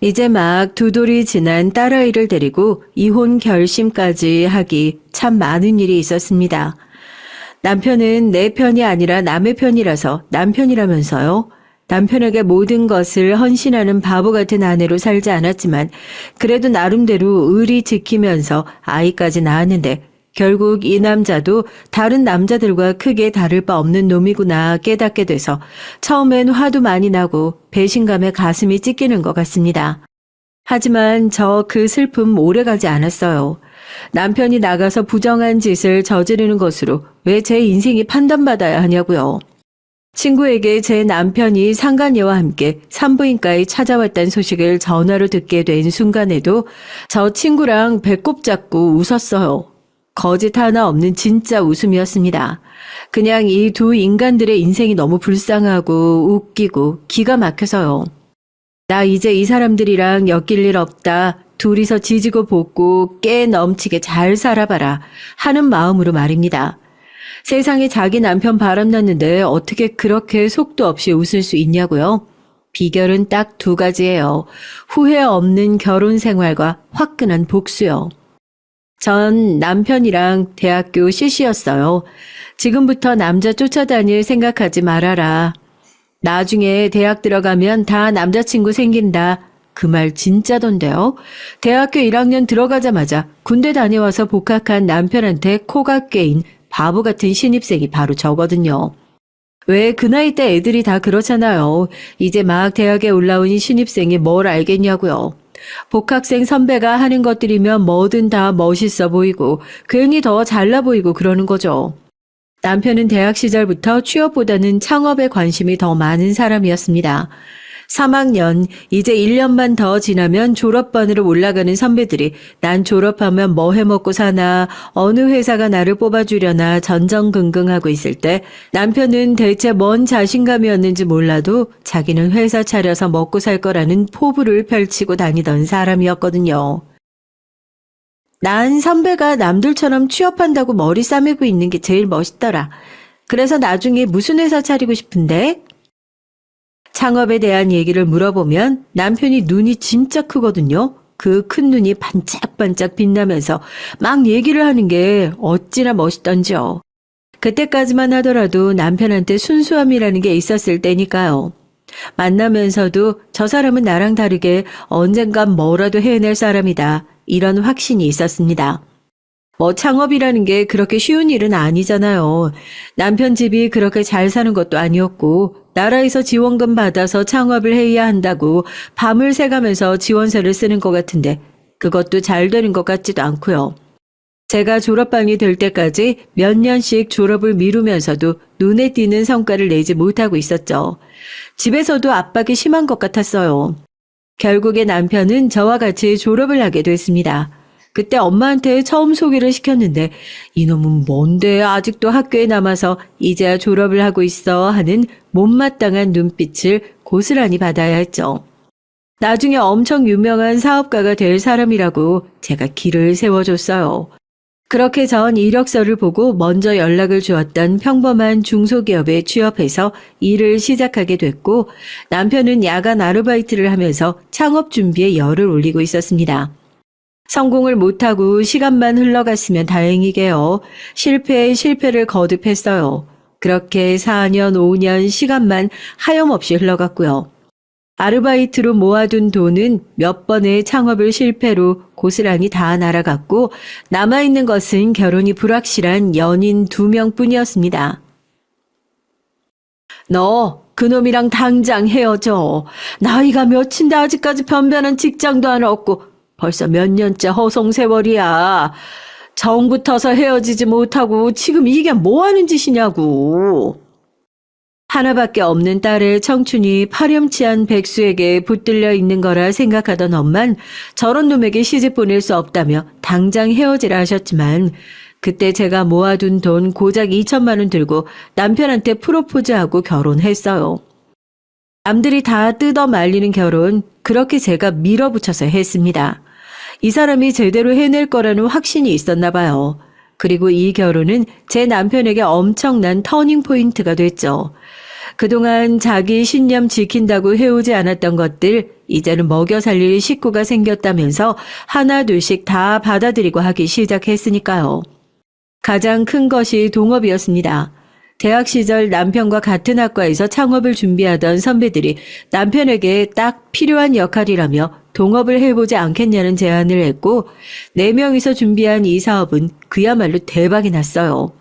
이제 막 두 돌이 지난 딸아이를 데리고 이혼 결심까지 하기 참 많은 일이 있었습니다. 남편은 내 편이 아니라 남의 편이라서 남편이라면서요. 남편에게 모든 것을 헌신하는 바보 같은 아내로 살지 않았지만 그래도 나름대로 의리 지키면서 아이까지 낳았는데 결국 이 남자도 다른 남자들과 크게 다를 바 없는 놈이구나 깨닫게 돼서 처음엔 화도 많이 나고 배신감에 가슴이 찢기는 것 같습니다. 하지만 저 그 슬픔 오래가지 않았어요. 남편이 나가서 부정한 짓을 저지르는 것으로 왜 제 인생이 판단받아야 하냐고요. 친구에게 제 남편이 상간녀와 함께 산부인과에 찾아왔다는 소식을 전화로 듣게 된 순간에도 저 친구랑 배꼽 잡고 웃었어요. 거짓 하나 없는 진짜 웃음이었습니다. 그냥 이 두 인간들의 인생이 너무 불쌍하고 웃기고 기가 막혀서요. 나 이제 이 사람들이랑 엮일 일 없다. 둘이서 지지고 볶고 깨 넘치게 잘 살아봐라 하는 마음으로 말입니다. 세상에 자기 남편 바람났는데 어떻게 그렇게 속도 없이 웃을 수 있냐고요? 비결은 딱 두 가지예요. 후회 없는 결혼 생활과 화끈한 복수요. 전 남편이랑 대학교 CC였어요. 지금부터 남자 쫓아다닐 생각하지 말아라. 나중에 대학 들어가면 다 남자친구 생긴다. 그 말 진짜던데요. 대학교 1학년 들어가자마자 군대 다녀와서 복학한 남편한테 코가 꿰인 바보 같은 신입생이 바로 저거든요. 왜 그 나이 때 애들이 다 그렇잖아요. 이제 막 대학에 올라온 신입생이 뭘 알겠냐고요. 복학생 선배가 하는 것들이면 뭐든 다 멋있어 보이고 괜히 더 잘나 보이고 그러는 거죠. 남편은 대학 시절부터 취업보다는 창업에 관심이 더 많은 사람이었습니다. 3학년, 이제 1년만 더 지나면 졸업반으로 올라가는 선배들이 난 졸업하면 뭐 해먹고 사나, 어느 회사가 나를 뽑아주려나 전전긍긍하고 있을 때 남편은 대체 뭔 자신감이었는지 몰라도 자기는 회사 차려서 먹고 살 거라는 포부를 펼치고 다니던 사람이었거든요. 난 선배가 남들처럼 취업한다고 머리 싸매고 있는 게 제일 멋있더라. 그래서 나중에 무슨 회사 차리고 싶은데? 창업에 대한 얘기를 물어보면 남편이 눈이 진짜 크거든요. 그 큰 눈이 반짝반짝 빛나면서 막 얘기를 하는 게 어찌나 멋있던지요. 그때까지만 하더라도 남편한테 순수함이라는 게 있었을 때니까요. 만나면서도 저 사람은 나랑 다르게 언젠간 뭐라도 해낼 사람이다. 이런 확신이 있었습니다. 뭐 창업이라는 게 그렇게 쉬운 일은 아니잖아요. 남편 집이 그렇게 잘 사는 것도 아니었고 나라에서 지원금 받아서 창업을 해야 한다고 밤을 새가면서 지원서를 쓰는 것 같은데 그것도 잘 되는 것 같지도 않고요. 제가 졸업반이 될 때까지 몇 년씩 졸업을 미루면서도 눈에 띄는 성과를 내지 못하고 있었죠. 집에서도 압박이 심한 것 같았어요. 결국에 남편은 저와 같이 졸업을 하게 됐습니다. 그때 엄마한테 처음 소개를 시켰는데 이놈은 뭔데 아직도 학교에 남아서 이제야 졸업을 하고 있어 하는 못마땅한 눈빛을 고스란히 받아야 했죠. 나중에 엄청 유명한 사업가가 될 사람이라고 제가 길을 세워줬어요. 그렇게 전 이력서를 보고 먼저 연락을 주었던 평범한 중소기업에 취업해서 일을 시작하게 됐고 남편은 야간 아르바이트를 하면서 창업 준비에 열을 올리고 있었습니다. 성공을 못하고 시간만 흘러갔으면 다행이게요. 실패에 실패를 거듭했어요. 그렇게 4년, 5년 시간만 하염없이 흘러갔고요. 아르바이트로 모아둔 돈은 몇 번의 창업을 실패로 고스란히 다 날아갔고 남아있는 것은 결혼이 불확실한 연인 2명뿐이었습니다. 너 그놈이랑 당장 헤어져. 나이가 몇인데 아직까지 변변한 직장도 하나 없고 벌써 몇 년째 허송세월이야. 정 붙어서 헤어지지 못하고 지금 이게 뭐 하는 짓이냐고. 하나밖에 없는 딸의 청춘이 파렴치한 백수에게 붙들려 있는 거라 생각하던 엄만 저런 놈에게 시집 보낼 수 없다며 당장 헤어지라 하셨지만 그때 제가 모아둔 돈 고작 2천만 원 들고 남편한테 프로포즈하고 결혼했어요. 남들이 다 뜯어 말리는 결혼 그렇게 제가 밀어붙여서 했습니다. 이 사람이 제대로 해낼 거라는 확신이 있었나 봐요. 그리고 이 결혼은 제 남편에게 엄청난 터닝 포인트가 됐죠. 그동안 자기 신념 지킨다고 해오지 않았던 것들, 이제는 먹여 살릴 식구가 생겼다면서 하나둘씩 다 받아들이고 하기 시작했으니까요. 가장 큰 것이 동업이었습니다. 대학 시절 남편과 같은 학과에서 창업을 준비하던 선배들이 남편에게 딱 필요한 역할이라며 동업을 해보지 않겠냐는 제안을 했고 4명이서 준비한 이 사업은 그야말로 대박이 났어요.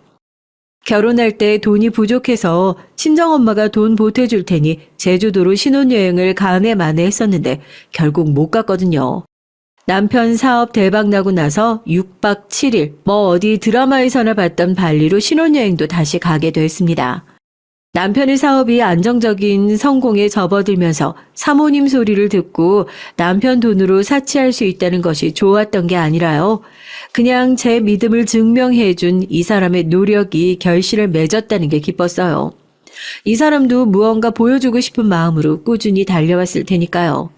결혼할 때 돈이 부족해서 친정엄마가 돈 보태줄 테니 제주도로 신혼여행을 간에 만에 했었는데 결국 못 갔거든요. 남편 사업 대박 나고 나서 6박 7일 어디 드라마에서나 봤던 발리로 신혼여행도 다시 가게 됐습니다. 남편의 사업이 안정적인 성공에 접어들면서 사모님 소리를 듣고 남편 돈으로 사치할 수 있다는 것이 좋았던 게 아니라요. 그냥 제 믿음을 증명해준 이 사람의 노력이 결실을 맺었다는 게 기뻤어요. 이 사람도 무언가 보여주고 싶은 마음으로 꾸준히 달려왔을 테니까요.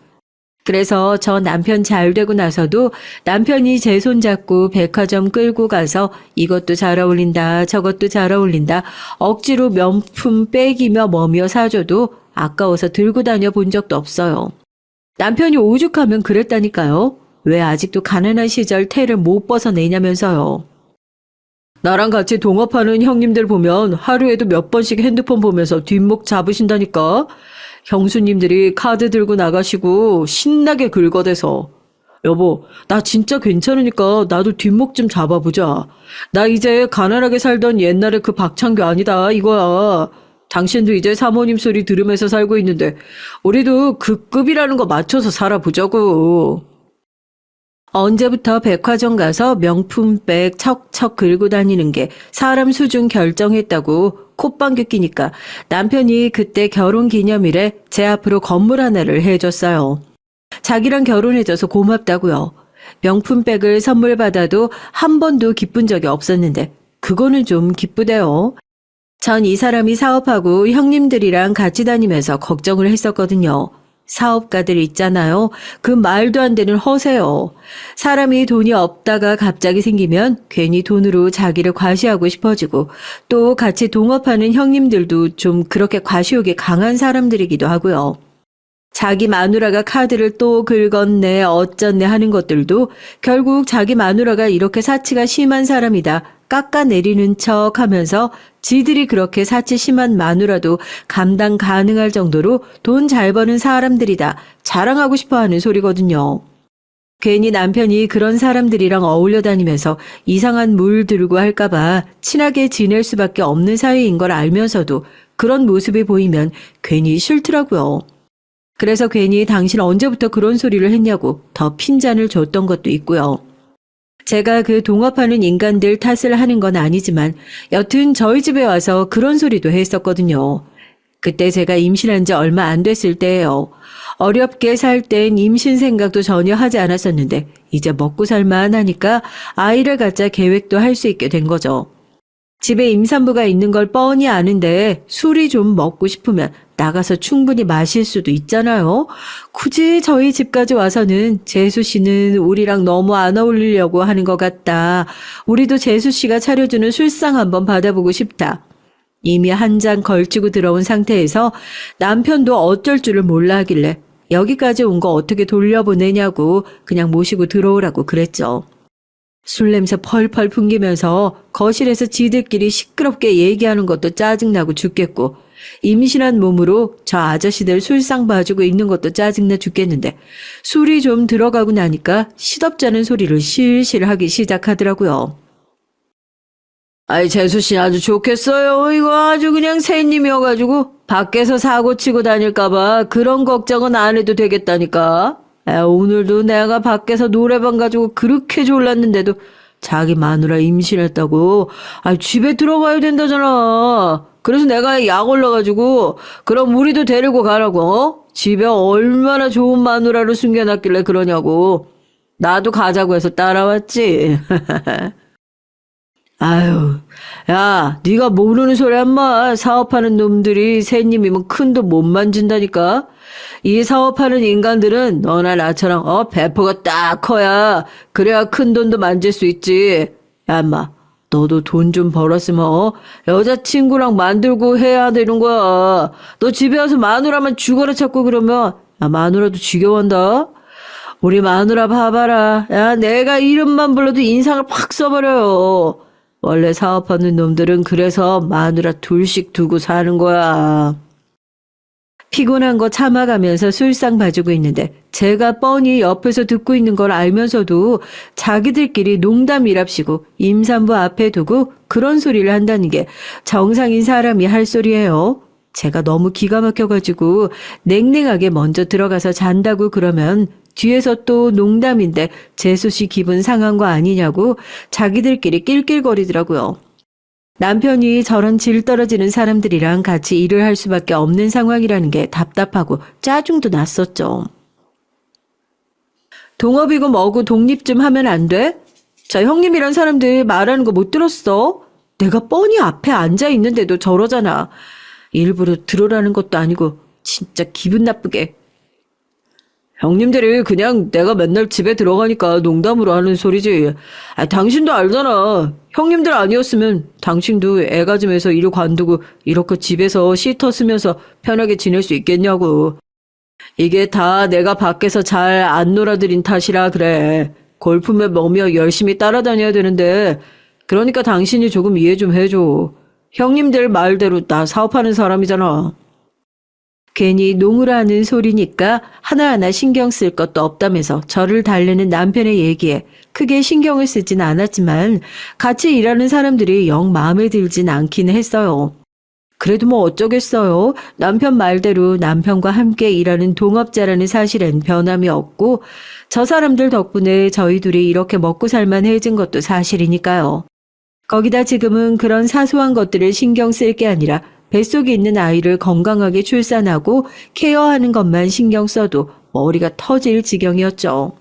그래서 저 남편 잘 되고 나서도 남편이 제 손잡고 백화점 끌고 가서 이것도 잘 어울린다 저것도 잘 어울린다 억지로 명품 백이며 뭐며 사줘도 아까워서 들고 다녀 본 적도 없어요. 남편이 오죽하면 그랬다니까요. 왜 아직도 가난한 시절 태를 못 벗어내냐면서요. 나랑 같이 동업하는 형님들 보면 하루에도 몇 번씩 핸드폰 보면서 뒷목 잡으신다니까. 형수님들이 카드 들고 나가시고 신나게 긁어대서 여보 나 진짜 괜찮으니까 나도 뒷목 좀 잡아보자. 나 이제 가난하게 살던 옛날에 그 박창규 아니다 이거야. 당신도 이제 사모님 소리 들으면서 살고 있는데 우리도 그 급이라는 거 맞춰서 살아보자고. 언제부터 백화점 가서 명품백 척척 긁고 다니는 게 사람 수준 결정했다고 콧방귀 끼니까 남편이 그때 결혼기념일에 제 앞으로 건물 하나를 해줬어요. 자기랑 결혼해줘서 고맙다고요. 명품백을 선물 받아도 한 번도 기쁜 적이 없었는데 그거는 좀 기쁘대요. 전 이 사람이 사업하고 형님들이랑 같이 다니면서 걱정을 했었거든요. 사업가들 있잖아요. 그 말도 안 되는 허세요. 사람이 돈이 없다가 갑자기 생기면 괜히 돈으로 자기를 과시하고 싶어지고 또 같이 동업하는 형님들도 좀 그렇게 과시욕이 강한 사람들이기도 하고요. 자기 마누라가 카드를 또 긁었네 어쩌네 하는 것들도 결국 자기 마누라가 이렇게 사치가 심한 사람이다 깎아내리는 척 하면서 지들이 그렇게 사치 심한 마누라도 감당 가능할 정도로 돈 잘 버는 사람들이다 자랑하고 싶어하는 소리거든요. 괜히 남편이 그런 사람들이랑 어울려 다니면서 이상한 물 들고 할까봐 친하게 지낼 수밖에 없는 사이인 걸 알면서도 그런 모습이 보이면 괜히 싫더라고요. 그래서 괜히 당신 언제부터 그런 소리를 했냐고 더 핀잔을 줬던 것도 있고요. 제가 그 동업하는 인간들 탓을 하는 건 아니지만 여튼 저희 집에 와서 그런 소리도 했었거든요. 그때 제가 임신한 지 얼마 안 됐을 때예요. 어렵게 살 땐 임신 생각도 전혀 하지 않았었는데 이제 먹고 살만 하니까 아이를 갖자 계획도 할 수 있게 된 거죠. 집에 임산부가 있는 걸 뻔히 아는데 술이 좀 먹고 싶으면 나가서 충분히 마실 수도 있잖아요. 굳이 저희 집까지 와서는 재수 씨는 우리랑 너무 안 어울리려고 하는 것 같다. 우리도 재수 씨가 차려주는 술상 한번 받아보고 싶다. 이미 한 잔 걸치고 들어온 상태에서 남편도 어쩔 줄을 몰라 하길래 여기까지 온 거 어떻게 돌려보내냐고 그냥 모시고 들어오라고 그랬죠. 술 냄새 펄펄 풍기면서 거실에서 지들끼리 시끄럽게 얘기하는 것도 짜증나고 죽겠고 임신한 몸으로 저 아저씨들 술상 봐주고 있는 것도 짜증나 죽겠는데 술이 좀 들어가고 나니까 시덥잖은 소리를 실실 하기 시작하더라고요. 아이 재수씨 아주 좋겠어요. 이거 아주 그냥 새님이어가지고 밖에서 사고 치고 다닐까봐 그런 걱정은 안 해도 되겠다니까. 오늘도 내가 밖에서 노래방 가지고 그렇게 졸랐는데도 자기 마누라 임신했다고 집에 들어가야 된다잖아. 그래서 내가 약 올라가지고 그럼 우리도 데리고 가라고. 집에 얼마나 좋은 마누라를 숨겨놨길래 그러냐고. 나도 가자고 해서 따라왔지. 아유, 야, 네가 모르는 소리 한마. 사업하는 놈들이 새님이면 큰 돈 못 만진다니까. 이 사업하는 인간들은 너나 나처럼 배포가 딱 커야 그래야 큰 돈도 만질 수 있지. 야, 인마, 너도 돈 좀 벌었으면 여자친구랑 만들고 해야 되는 거야. 너 집에 와서 마누라만 죽어라 찾고 그러면 마누라도 지겨워한다. 우리 마누라 봐봐라. 야, 내가 이름만 불러도 인상을 팍 써버려요. 원래 사업하는 놈들은 그래서 마누라 둘씩 두고 사는 거야. 피곤한 거 참아가면서 술상 봐주고 있는데 제가 뻔히 옆에서 듣고 있는 걸 알면서도 자기들끼리 농담이랍시고 임산부 앞에 두고 그런 소리를 한다는 게 정상인 사람이 할 소리예요. 제가 너무 기가 막혀가지고 냉랭하게 먼저 들어가서 잔다고 그러면 뒤에서 또 농담인데 재수 씨 기분 상한 거 아니냐고 자기들끼리 낄낄거리더라고요. 남편이 저런 질 떨어지는 사람들이랑 같이 일을 할 수밖에 없는 상황이라는 게 답답하고 짜증도 났었죠. 동업이고 뭐고 독립 좀 하면 안 돼? 자, 형님이란 사람들 말하는 거 못 들었어? 내가 뻔히 앞에 앉아 있는데도 저러잖아. 일부러 들으라는 것도 아니고 진짜 기분 나쁘게. 형님들이 그냥 내가 맨날 집에 들어가니까 농담으로 하는 소리지. 당신도 알잖아. 형님들 아니었으면 당신도 애 가지면서 일 관두고 이렇게 집에서 씻어 쓰면서 편하게 지낼 수 있겠냐고. 이게 다 내가 밖에서 잘 안 놀아드린 탓이라 그래. 골프면 뭐며 열심히 따라다녀야 되는데 그러니까 당신이 조금 이해 좀 해줘. 형님들 말대로 나 사업하는 사람이잖아. 괜히 농으라 하는 소리니까 하나하나 신경 쓸 것도 없다면서 저를 달래는 남편의 얘기에 크게 신경을 쓰진 않았지만 같이 일하는 사람들이 영 마음에 들진 않긴 했어요. 그래도 뭐 어쩌겠어요. 남편 말대로 남편과 함께 일하는 동업자라는 사실엔 변함이 없고 저 사람들 덕분에 저희 둘이 이렇게 먹고 살만해진 것도 사실이니까요. 거기다 지금은 그런 사소한 것들을 신경 쓸 게 아니라 뱃속에 있는 아이를 건강하게 출산하고 케어하는 것만 신경 써도 머리가 터질 지경이었죠.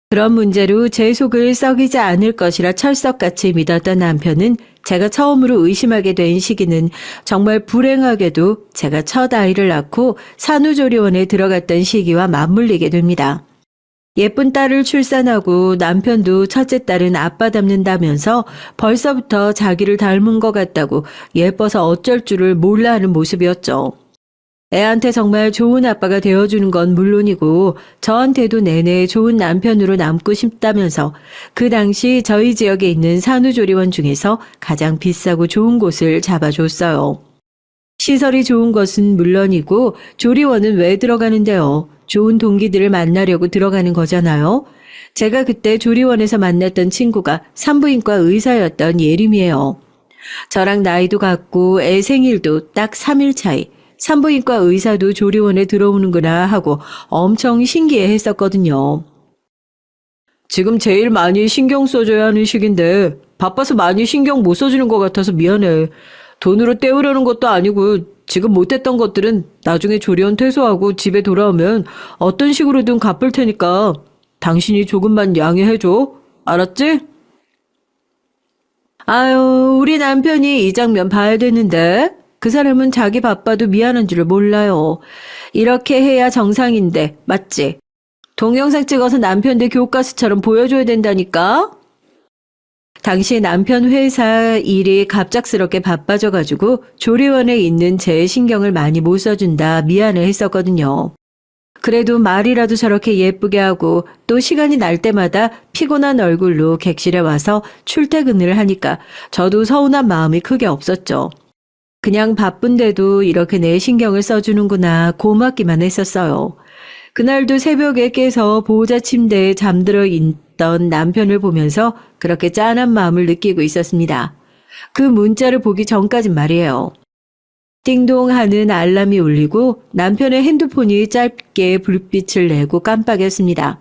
그런 문제로 제 속을 썩이지 않을 것이라 철석같이 믿었던 남편은 제가 처음으로 의심하게 된 시기는 정말 불행하게도 제가 첫 아이를 낳고 산후조리원에 들어갔던 시기와 맞물리게 됩니다. 예쁜 딸을 출산하고 남편도 첫째 딸은 아빠 닮는다면서 벌써부터 자기를 닮은 것 같다고 예뻐서 어쩔 줄을 몰라 하는 모습이었죠. 애한테 정말 좋은 아빠가 되어주는 건 물론이고 저한테도 내내 좋은 남편으로 남고 싶다면서 그 당시 저희 지역에 있는 산후조리원 중에서 가장 비싸고 좋은 곳을 잡아줬어요. 시설이 좋은 것은 물론이고 조리원은 왜 들어가는데요? 좋은 동기들을 만나려고 들어가는 거잖아요. 제가 그때 조리원에서 만났던 친구가 산부인과 의사였던 예림이에요. 저랑 나이도 같고 애 생일도 딱 3일 차이. 산부인과 의사도 조리원에 들어오는구나 하고 엄청 신기해 했었거든요. 지금 제일 많이 신경 써줘야 하는 시기인데 바빠서 많이 신경 못 써주는 것 같아서 미안해. 돈으로 때우려는 것도 아니고 지금 못했던 것들은 나중에 조리원 퇴소하고 집에 돌아오면 어떤 식으로든 갚을 테니까 당신이 조금만 양해해줘. 알았지? 아유, 우리 남편이 이 장면 봐야 되는데 그 사람은 자기 바빠도 미안한 줄을 몰라요. 이렇게 해야 정상인데 맞지? 동영상 찍어서 남편들 교과서처럼 보여줘야 된다니까? 당시 남편 회사 일이 갑작스럽게 바빠져가지고 조리원에 있는 제 신경을 많이 못 써준다 미안해 했었거든요. 그래도 말이라도 저렇게 예쁘게 하고 또 시간이 날 때마다 피곤한 얼굴로 객실에 와서 출퇴근을 하니까 저도 서운한 마음이 크게 없었죠. 그냥 바쁜데도 이렇게 내 신경을 써주는구나 고맙기만 했었어요. 그날도 새벽에 깨서 보호자 침대에 잠들어 있던 남편을 보면서 그렇게 짠한 마음을 느끼고 있었습니다. 그 문자를 보기 전까진 말이에요. 띵동 하는 알람이 울리고 남편의 핸드폰이 짧게 불빛을 내고 깜빡였습니다.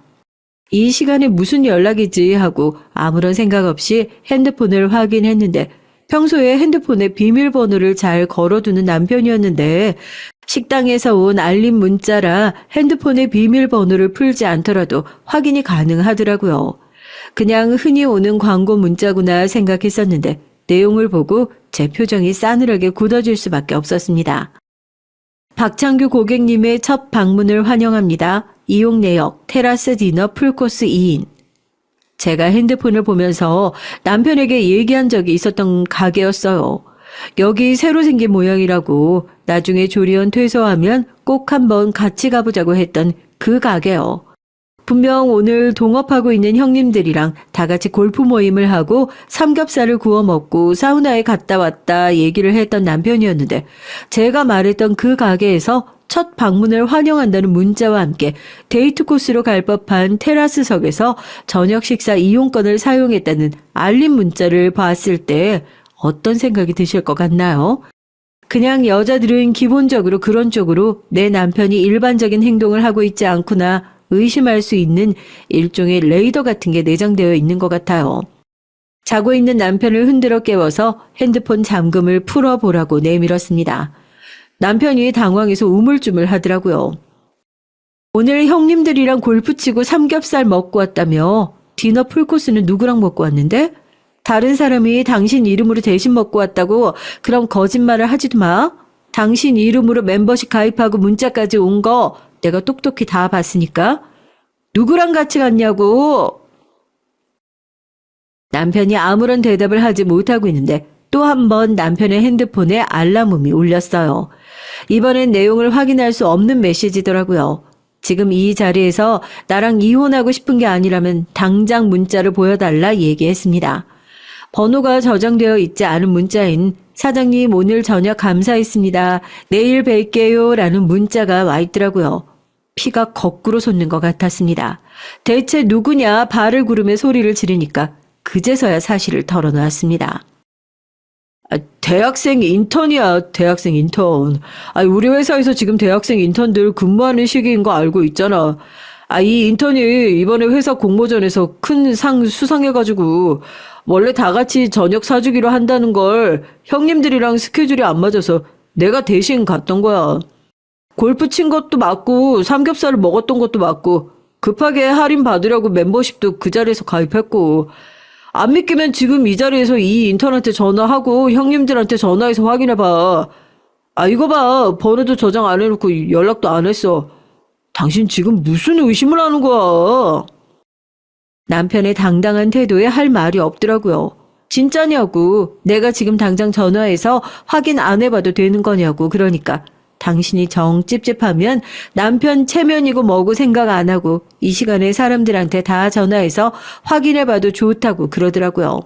이 시간에 무슨 연락이지 하고 아무런 생각 없이 핸드폰을 확인했는데 평소에 핸드폰에 비밀번호를 잘 걸어두는 남편이었는데 식당에서 온 알림 문자라 핸드폰의 비밀번호를 풀지 않더라도 확인이 가능하더라고요. 그냥 흔히 오는 광고 문자구나 생각했었는데 내용을 보고 제 표정이 싸늘하게 굳어질 수밖에 없었습니다. 박창규 고객님의 첫 방문을 환영합니다. 이용 내역 테라스 디너 풀코스 2인. 제가 핸드폰을 보면서 남편에게 얘기한 적이 있었던 가게였어요. 여기 새로 생긴 모양이라고 나중에 조리원 퇴소하면 꼭 한번 같이 가보자고 했던 그 가게요. 분명 오늘 동업하고 있는 형님들이랑 다 같이 골프 모임을 하고 삼겹살을 구워 먹고 사우나에 갔다 왔다 얘기를 했던 남편이었는데 제가 말했던 그 가게에서 첫 방문을 환영한다는 문자와 함께 데이트 코스로 갈 법한 테라스석에서 저녁 식사 이용권을 사용했다는 알림 문자를 봤을 때 어떤 생각이 드실 것 같나요? 그냥 여자들은 기본적으로 그런 쪽으로 내 남편이 일반적인 행동을 하고 있지 않구나 의심할 수 있는 일종의 레이더 같은 게 내장되어 있는 것 같아요. 자고 있는 남편을 흔들어 깨워서 핸드폰 잠금을 풀어보라고 내밀었습니다. 남편이 당황해서 우물쭈물 하더라고요. 오늘 형님들이랑 골프 치고 삼겹살 먹고 왔다며 디너 풀코스는 누구랑 먹고 왔는데? 다른 사람이 당신 이름으로 대신 먹고 왔다고 그럼 거짓말을 하지도 마. 당신 이름으로 멤버십 가입하고 문자까지 온 거 내가 똑똑히 다 봤으니까. 누구랑 같이 갔냐고. 남편이 아무런 대답을 하지 못하고 있는데 또 한 번 남편의 핸드폰에 알람음이 울렸어요. 이번엔 내용을 확인할 수 없는 메시지더라고요. 지금 이 자리에서 나랑 이혼하고 싶은 게 아니라면 당장 문자를 보여달라 얘기했습니다. 번호가 저장되어 있지 않은 문자인 사장님 오늘 저녁 감사했습니다. 내일 뵐게요 라는 문자가 와 있더라고요. 피가 거꾸로 솟는 것 같았습니다. 대체 누구냐 발을 구르며 소리를 지르니까 그제서야 사실을 털어놓았습니다. 대학생 인턴이야, 대학생 인턴. 우리 회사에서 지금 대학생 인턴들 근무하는 시기인 거 알고 있잖아. 이 인턴이 이번에 회사 공모전에서 큰 상 수상해가지고 원래 다 같이 저녁 사주기로 한다는 걸 형님들이랑 스케줄이 안 맞아서 내가 대신 갔던 거야. 골프 친 것도 맞고 삼겹살을 먹었던 것도 맞고 급하게 할인 받으려고 멤버십도 그 자리에서 가입했고 안 믿기면 지금 이 자리에서 이 인턴한테 전화하고 형님들한테 전화해서 확인해봐. 이거 봐. 번호도 저장 안 해놓고 연락도 안 했어. 당신 지금 무슨 의심을 하는 거야? 남편의 당당한 태도에 할 말이 없더라고요. 진짜냐고. 내가 지금 당장 전화해서 확인 안 해봐도 되는 거냐고. 그러니까 당신이 정 찝찝하면 남편 체면이고 뭐고 생각 안 하고 이 시간에 사람들한테 다 전화해서 확인해봐도 좋다고 그러더라고요.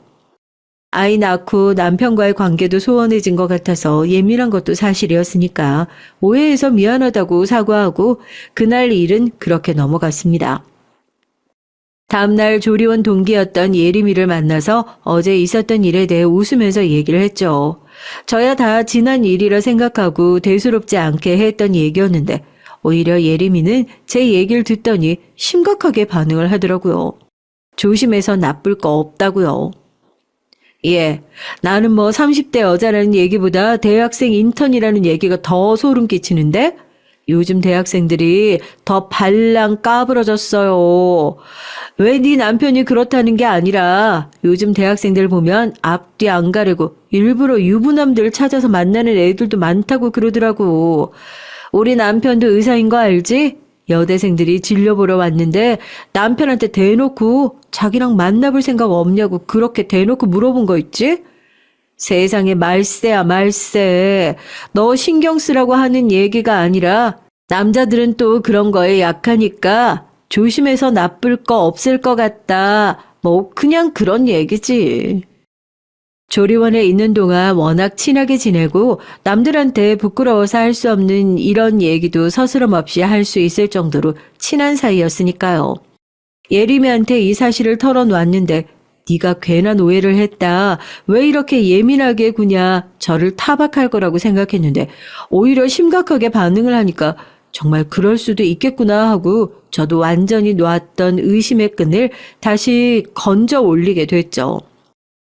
아이 낳고 남편과의 관계도 소원해진 것 같아서 예민한 것도 사실이었으니까 오해해서 미안하다고 사과하고 그날 일은 그렇게 넘어갔습니다. 다음날 조리원 동기였던 예림이를 만나서 어제 있었던 일에 대해 웃으면서 얘기를 했죠. 저야 다 지난 일이라 생각하고 대수롭지 않게 했던 얘기였는데 오히려 예림이는 제 얘기를 듣더니 심각하게 반응을 하더라고요. 조심해서 나쁠 거 없다고요. 예, 나는 30대 여자라는 얘기보다 대학생 인턴이라는 얘기가 더 소름 끼치는데 요즘 대학생들이 더 발랑 까부러졌어요. 왜 네 남편이 그렇다는 게 아니라 요즘 대학생들 보면 앞뒤 안 가리고 일부러 유부남들 찾아서 만나는 애들도 많다고 그러더라고. 우리 남편도 의사인 거 알지? 여대생들이 진료 보러 왔는데 남편한테 대놓고 자기랑 만나볼 생각 없냐고 그렇게 대놓고 물어본 거 있지? 세상에 말세야 말세. 너 신경 쓰라고 하는 얘기가 아니라 남자들은 또 그런 거에 약하니까 조심해서 나쁠 거 없을 것 같다. 그냥 그런 얘기지. 조리원에 있는 동안 워낙 친하게 지내고 남들한테 부끄러워서 할 수 없는 이런 얘기도 서스럼 없이 할 수 있을 정도로 친한 사이였으니까요. 예림이한테 이 사실을 털어놓았는데 네가 괜한 오해를 했다. 왜 이렇게 예민하게 구냐. 저를 타박할 거라고 생각했는데 오히려 심각하게 반응을 하니까 정말 그럴 수도 있겠구나 하고 저도 완전히 놓았던 의심의 끈을 다시 건져 올리게 됐죠.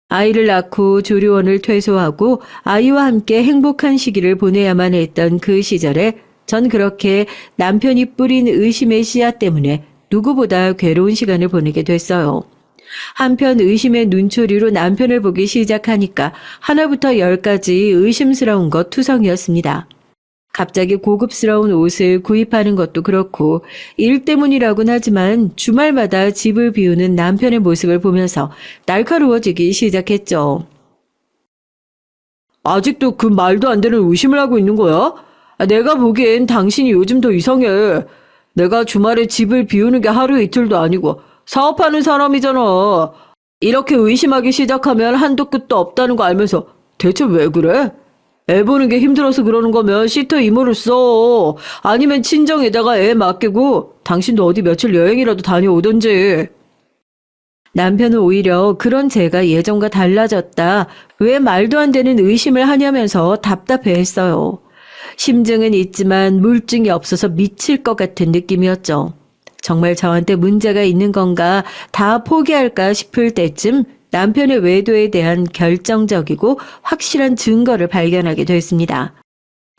아이를 낳고 조리원을 퇴소하고 아이와 함께 행복한 시기를 보내야만 했던 그 시절에 전 그렇게 남편이 뿌린 의심의 씨앗 때문에 누구보다 괴로운 시간을 보내게 됐어요. 한편 의심의 눈초리로 남편을 보기 시작하니까 하나부터 10까지 의심스러운 것 투성이었습니다. 갑자기 고급스러운 옷을 구입하는 것도 그렇고 일 때문이라고는 하지만 주말마다 집을 비우는 남편의 모습을 보면서 날카로워지기 시작했죠. 아직도 그 말도 안 되는 의심을 하고 있는 거야? 내가 보기엔 당신이 요즘 더 이상해. 내가 주말에 집을 비우는 게 하루 이틀도 아니고 사업하는 사람이잖아. 이렇게 의심하기 시작하면 한도 끝도 없다는 거 알면서 대체 왜 그래? 애 보는 게 힘들어서 그러는 거면 시터 이모를 써. 아니면 친정에다가 애 맡기고 당신도 어디 며칠 여행이라도 다녀오던지. 남편은 오히려 그런 제가 예전과 달라졌다. 왜 말도 안 되는 의심을 하냐면서 답답해했어요. 심증은 있지만 물증이 없어서 미칠 것 같은 느낌이었죠. 정말 저한테 문제가 있는 건가 다 포기할까 싶을 때쯤 남편의 외도에 대한 결정적이고 확실한 증거를 발견하게 됐습니다.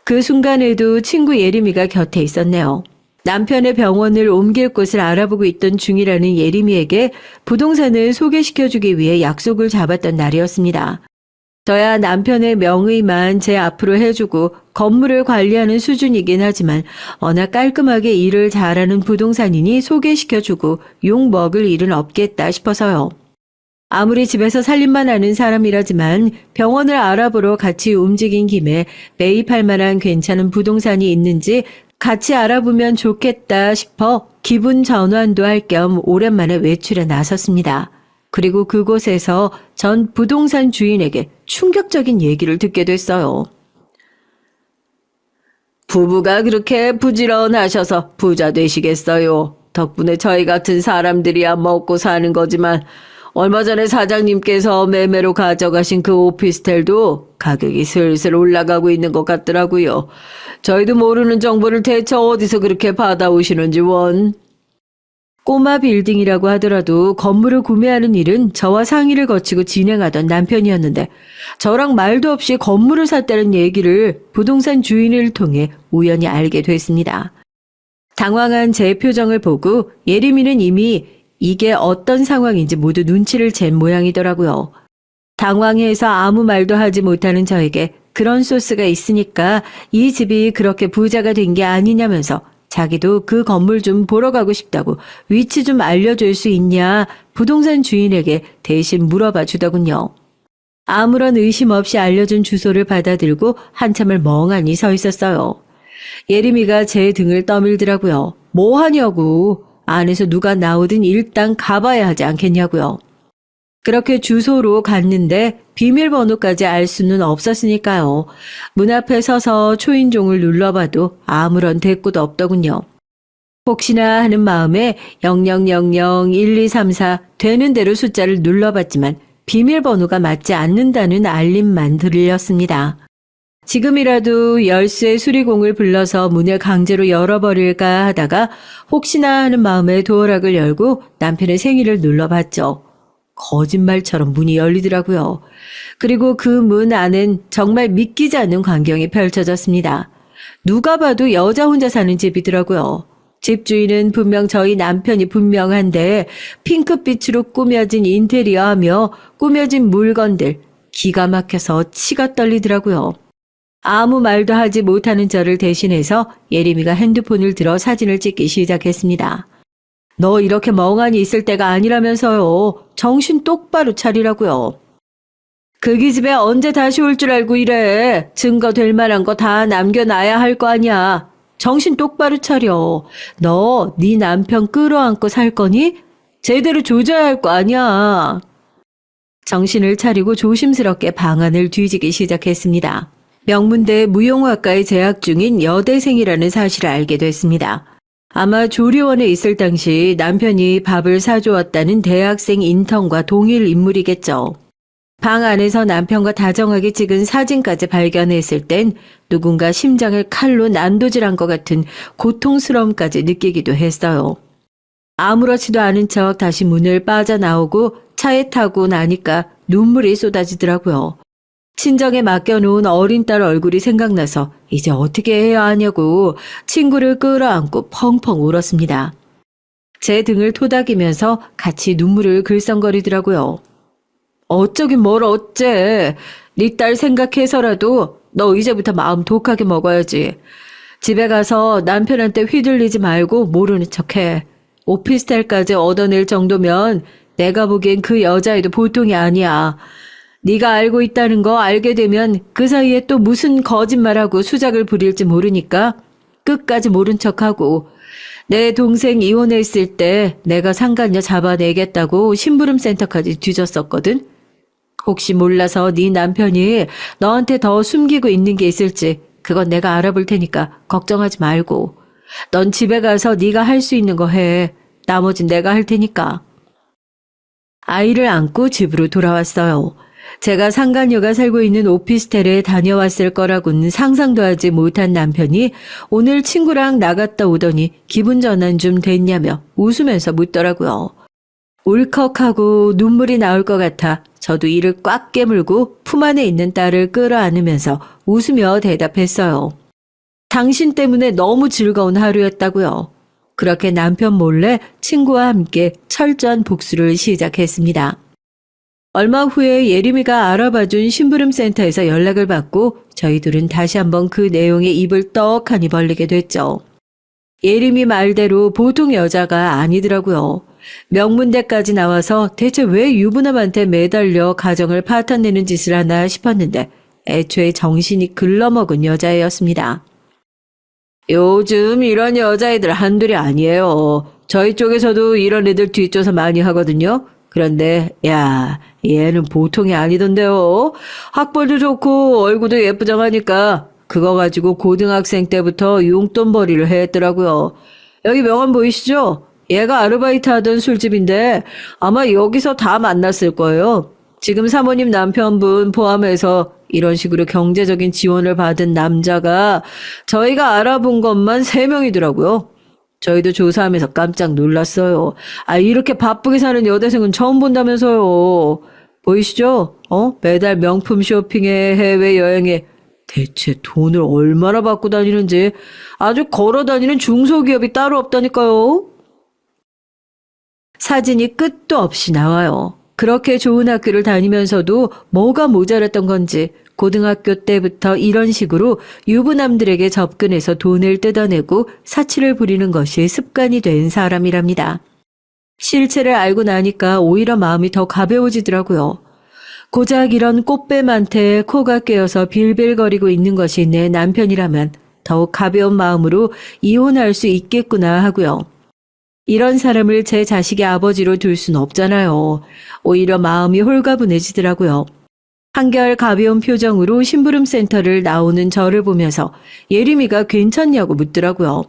그 순간에도 친구 예림이가 곁에 있었네요. 남편의 병원을 옮길 곳을 알아보고 있던 중이라는 예림이에게 부동산을 소개시켜주기 위해 약속을 잡았던 날이었습니다. 저야 남편의 명의만 제 앞으로 해주고 건물을 관리하는 수준이긴 하지만 워낙 깔끔하게 일을 잘하는 부동산이니 소개시켜주고 욕 먹을 일은 없겠다 싶어서요. 아무리 집에서 살림만 하는 사람이라지만 병원을 알아보러 같이 움직인 김에 매입할 만한 괜찮은 부동산이 있는지 같이 알아보면 좋겠다 싶어 기분 전환도 할 겸 오랜만에 외출에 나섰습니다. 그리고 그곳에서 전 부동산 주인에게 충격적인 얘기를 듣게 됐어요. 부부가 그렇게 부지런하셔서 부자 되시겠어요. 덕분에 저희 같은 사람들이야 먹고 사는 거지만 얼마 전에 사장님께서 매매로 가져가신 그 오피스텔도 가격이 슬슬 올라가고 있는 것 같더라고요. 저희도 모르는 정보를 대체 어디서 그렇게 받아오시는지 원. 꼬마 빌딩이라고 하더라도 건물을 구매하는 일은 저와 상의를 거치고 진행하던 남편이었는데 저랑 말도 없이 건물을 샀다는 얘기를 부동산 주인을 통해 우연히 알게 됐습니다. 당황한 제 표정을 보고 예림이는 이미 이게 어떤 상황인지 모두 눈치를 챈 모양이더라고요. 당황해서 아무 말도 하지 못하는 저에게 그런 소스가 있으니까 이 집이 그렇게 부자가 된 게 아니냐면서 자기도 그 건물 좀 보러 가고 싶다고 위치 좀 알려줄 수 있냐 부동산 주인에게 대신 물어봐 주더군요. 아무런 의심 없이 알려준 주소를 받아들고 한참을 멍하니 서 있었어요. 예림이가 제 등을 떠밀더라고요. 뭐 하냐고. 안에서 누가 나오든 일단 가봐야 하지 않겠냐고요. 그렇게 주소로 갔는데 비밀번호까지 알 수는 없었으니까요. 문 앞에 서서 초인종을 눌러봐도 아무런 대꾸도 없더군요. 혹시나 하는 마음에 00001234 되는 대로 숫자를 눌러봤지만 비밀번호가 맞지 않는다는 알림만 들렸습니다. 지금이라도 열쇠 수리공을 불러서 문을 강제로 열어버릴까 하다가 혹시나 하는 마음에 도어락을 열고 남편의 생일을 눌러봤죠. 거짓말처럼 문이 열리더라고요. 그리고 그 문 안엔 정말 믿기지 않는 광경이 펼쳐졌습니다. 누가 봐도 여자 혼자 사는 집이더라고요. 집주인은 분명 저희 남편이 분명한데 핑크빛으로 꾸며진 인테리어하며 꾸며진 물건들 기가 막혀서 치가 떨리더라고요. 아무 말도 하지 못하는 저를 대신해서 예림이가 핸드폰을 들어 사진을 찍기 시작했습니다. 너 이렇게 멍하니 있을 때가 아니라면서요. 정신 똑바로 차리라고요. 그 기집애 언제 다시 올 줄 알고 이래. 증거 될 만한 거 다 남겨놔야 할 거 아니야. 정신 똑바로 차려. 너 네 남편 끌어안고 살 거니? 제대로 조져야 할 거 아니야. 정신을 차리고 조심스럽게 방안을 뒤지기 시작했습니다. 명문대 무용학과에 재학 중인 여대생이라는 사실을 알게 됐습니다. 아마 조리원에 있을 당시 남편이 밥을 사주었다는 대학생 인턴과 동일 인물이겠죠. 방 안에서 남편과 다정하게 찍은 사진까지 발견했을 땐 누군가 심장을 칼로 난도질한 것 같은 고통스러움까지 느끼기도 했어요. 아무렇지도 않은 척 다시 문을 빠져나오고 차에 타고 나니까 눈물이 쏟아지더라고요. 친정에 맡겨놓은 어린 딸 얼굴이 생각나서 이제 어떻게 해야 하냐고 친구를 끌어안고 펑펑 울었습니다. 제 등을 토닥이면서 같이 눈물을 글썽거리더라고요. 어쩌긴 뭘 어째. 네 딸 생각해서라도 너 이제부터 마음 독하게 먹어야지. 집에 가서 남편한테 휘둘리지 말고 모르는 척해. 오피스텔까지 얻어낼 정도면 내가 보기엔 그 여자애도 보통이 아니야. 네가 알고 있다는 거 알게 되면 그 사이에 또 무슨 거짓말하고 수작을 부릴지 모르니까 끝까지 모른 척하고, 내 동생 이혼했을 때 내가 상간녀 잡아내겠다고 심부름센터까지 뒤졌었거든. 혹시 몰라서 네 남편이 너한테 더 숨기고 있는 게 있을지 그건 내가 알아볼 테니까 걱정하지 말고. 넌 집에 가서 네가 할 수 있는 거 해. 나머진 내가 할 테니까. 아이를 안고 집으로 돌아왔어요. 제가 상간녀가 살고 있는 오피스텔에 다녀왔을 거라고는 상상도 하지 못한 남편이 오늘 친구랑 나갔다 오더니 기분 전환 좀 됐냐며 웃으면서 묻더라고요. 울컥하고 눈물이 나올 것 같아 저도 이를 꽉 깨물고 품 안에 있는 딸을 끌어안으면서 웃으며 대답했어요. 당신 때문에 너무 즐거운 하루였다고요. 그렇게 남편 몰래 친구와 함께 철저한 복수를 시작했습니다. 얼마 후에 예림이가 알아봐준 심부름센터에서 연락을 받고 저희 둘은 다시 한번 그 내용에 입을 떡하니 벌리게 됐죠. 예림이 말대로 보통 여자가 아니더라고요. 명문대까지 나와서 대체 왜 유부남한테 매달려 가정을 파탄내는 짓을 하나 싶었는데 애초에 정신이 글러먹은 여자애였습니다. 요즘 이런 여자애들 한둘이 아니에요. 저희 쪽에서도 이런 애들 뒷조사 많이 하거든요. 그런데 야, 얘는 보통이 아니던데요. 학벌도 좋고 얼굴도 예쁘장하니까 그거 가지고 고등학생 때부터 용돈벌이를 했더라고요. 여기 명함 보이시죠? 얘가 아르바이트 하던 술집인데 아마 여기서 다 만났을 거예요. 지금 사모님 남편분 포함해서 이런 식으로 경제적인 지원을 받은 남자가 저희가 알아본 것만 3명이더라고요. 저희도 조사하면서 깜짝 놀랐어요. 이렇게 바쁘게 사는 여대생은 처음 본다면서요. 보이시죠? 매달 명품 쇼핑에 해외여행에 대체 돈을 얼마나 받고 다니는지 아주 걸어 다니는 중소기업이 따로 없다니까요. 사진이 끝도 없이 나와요. 그렇게 좋은 학교를 다니면서도 뭐가 모자랐던 건지 고등학교 때부터 이런 식으로 유부남들에게 접근해서 돈을 뜯어내고 사치를 부리는 것이 습관이 된 사람이랍니다. 실체를 알고 나니까 오히려 마음이 더 가벼워지더라고요. 고작 이런 꽃뱀한테 코가 깨어서 빌빌거리고 있는 것이 내 남편이라면 더욱 가벼운 마음으로 이혼할 수 있겠구나 하고요. 이런 사람을 제 자식의 아버지로 둘 순 없잖아요. 오히려 마음이 홀가분해지더라고요. 한결 가벼운 표정으로 심부름센터를 나오는 저를 보면서 예림이가 괜찮냐고 묻더라고요.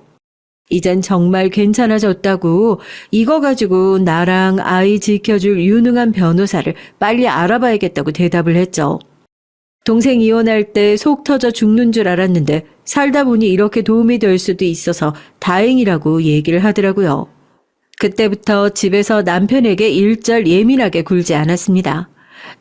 이젠 정말 괜찮아졌다고 이거 가지고 나랑 아이 지켜줄 유능한 변호사를 빨리 알아봐야겠다고 대답을 했죠. 동생 이혼할 때 속 터져 죽는 줄 알았는데 살다 보니 이렇게 도움이 될 수도 있어서 다행이라고 얘기를 하더라고요. 그때부터 집에서 남편에게 일절 예민하게 굴지 않았습니다.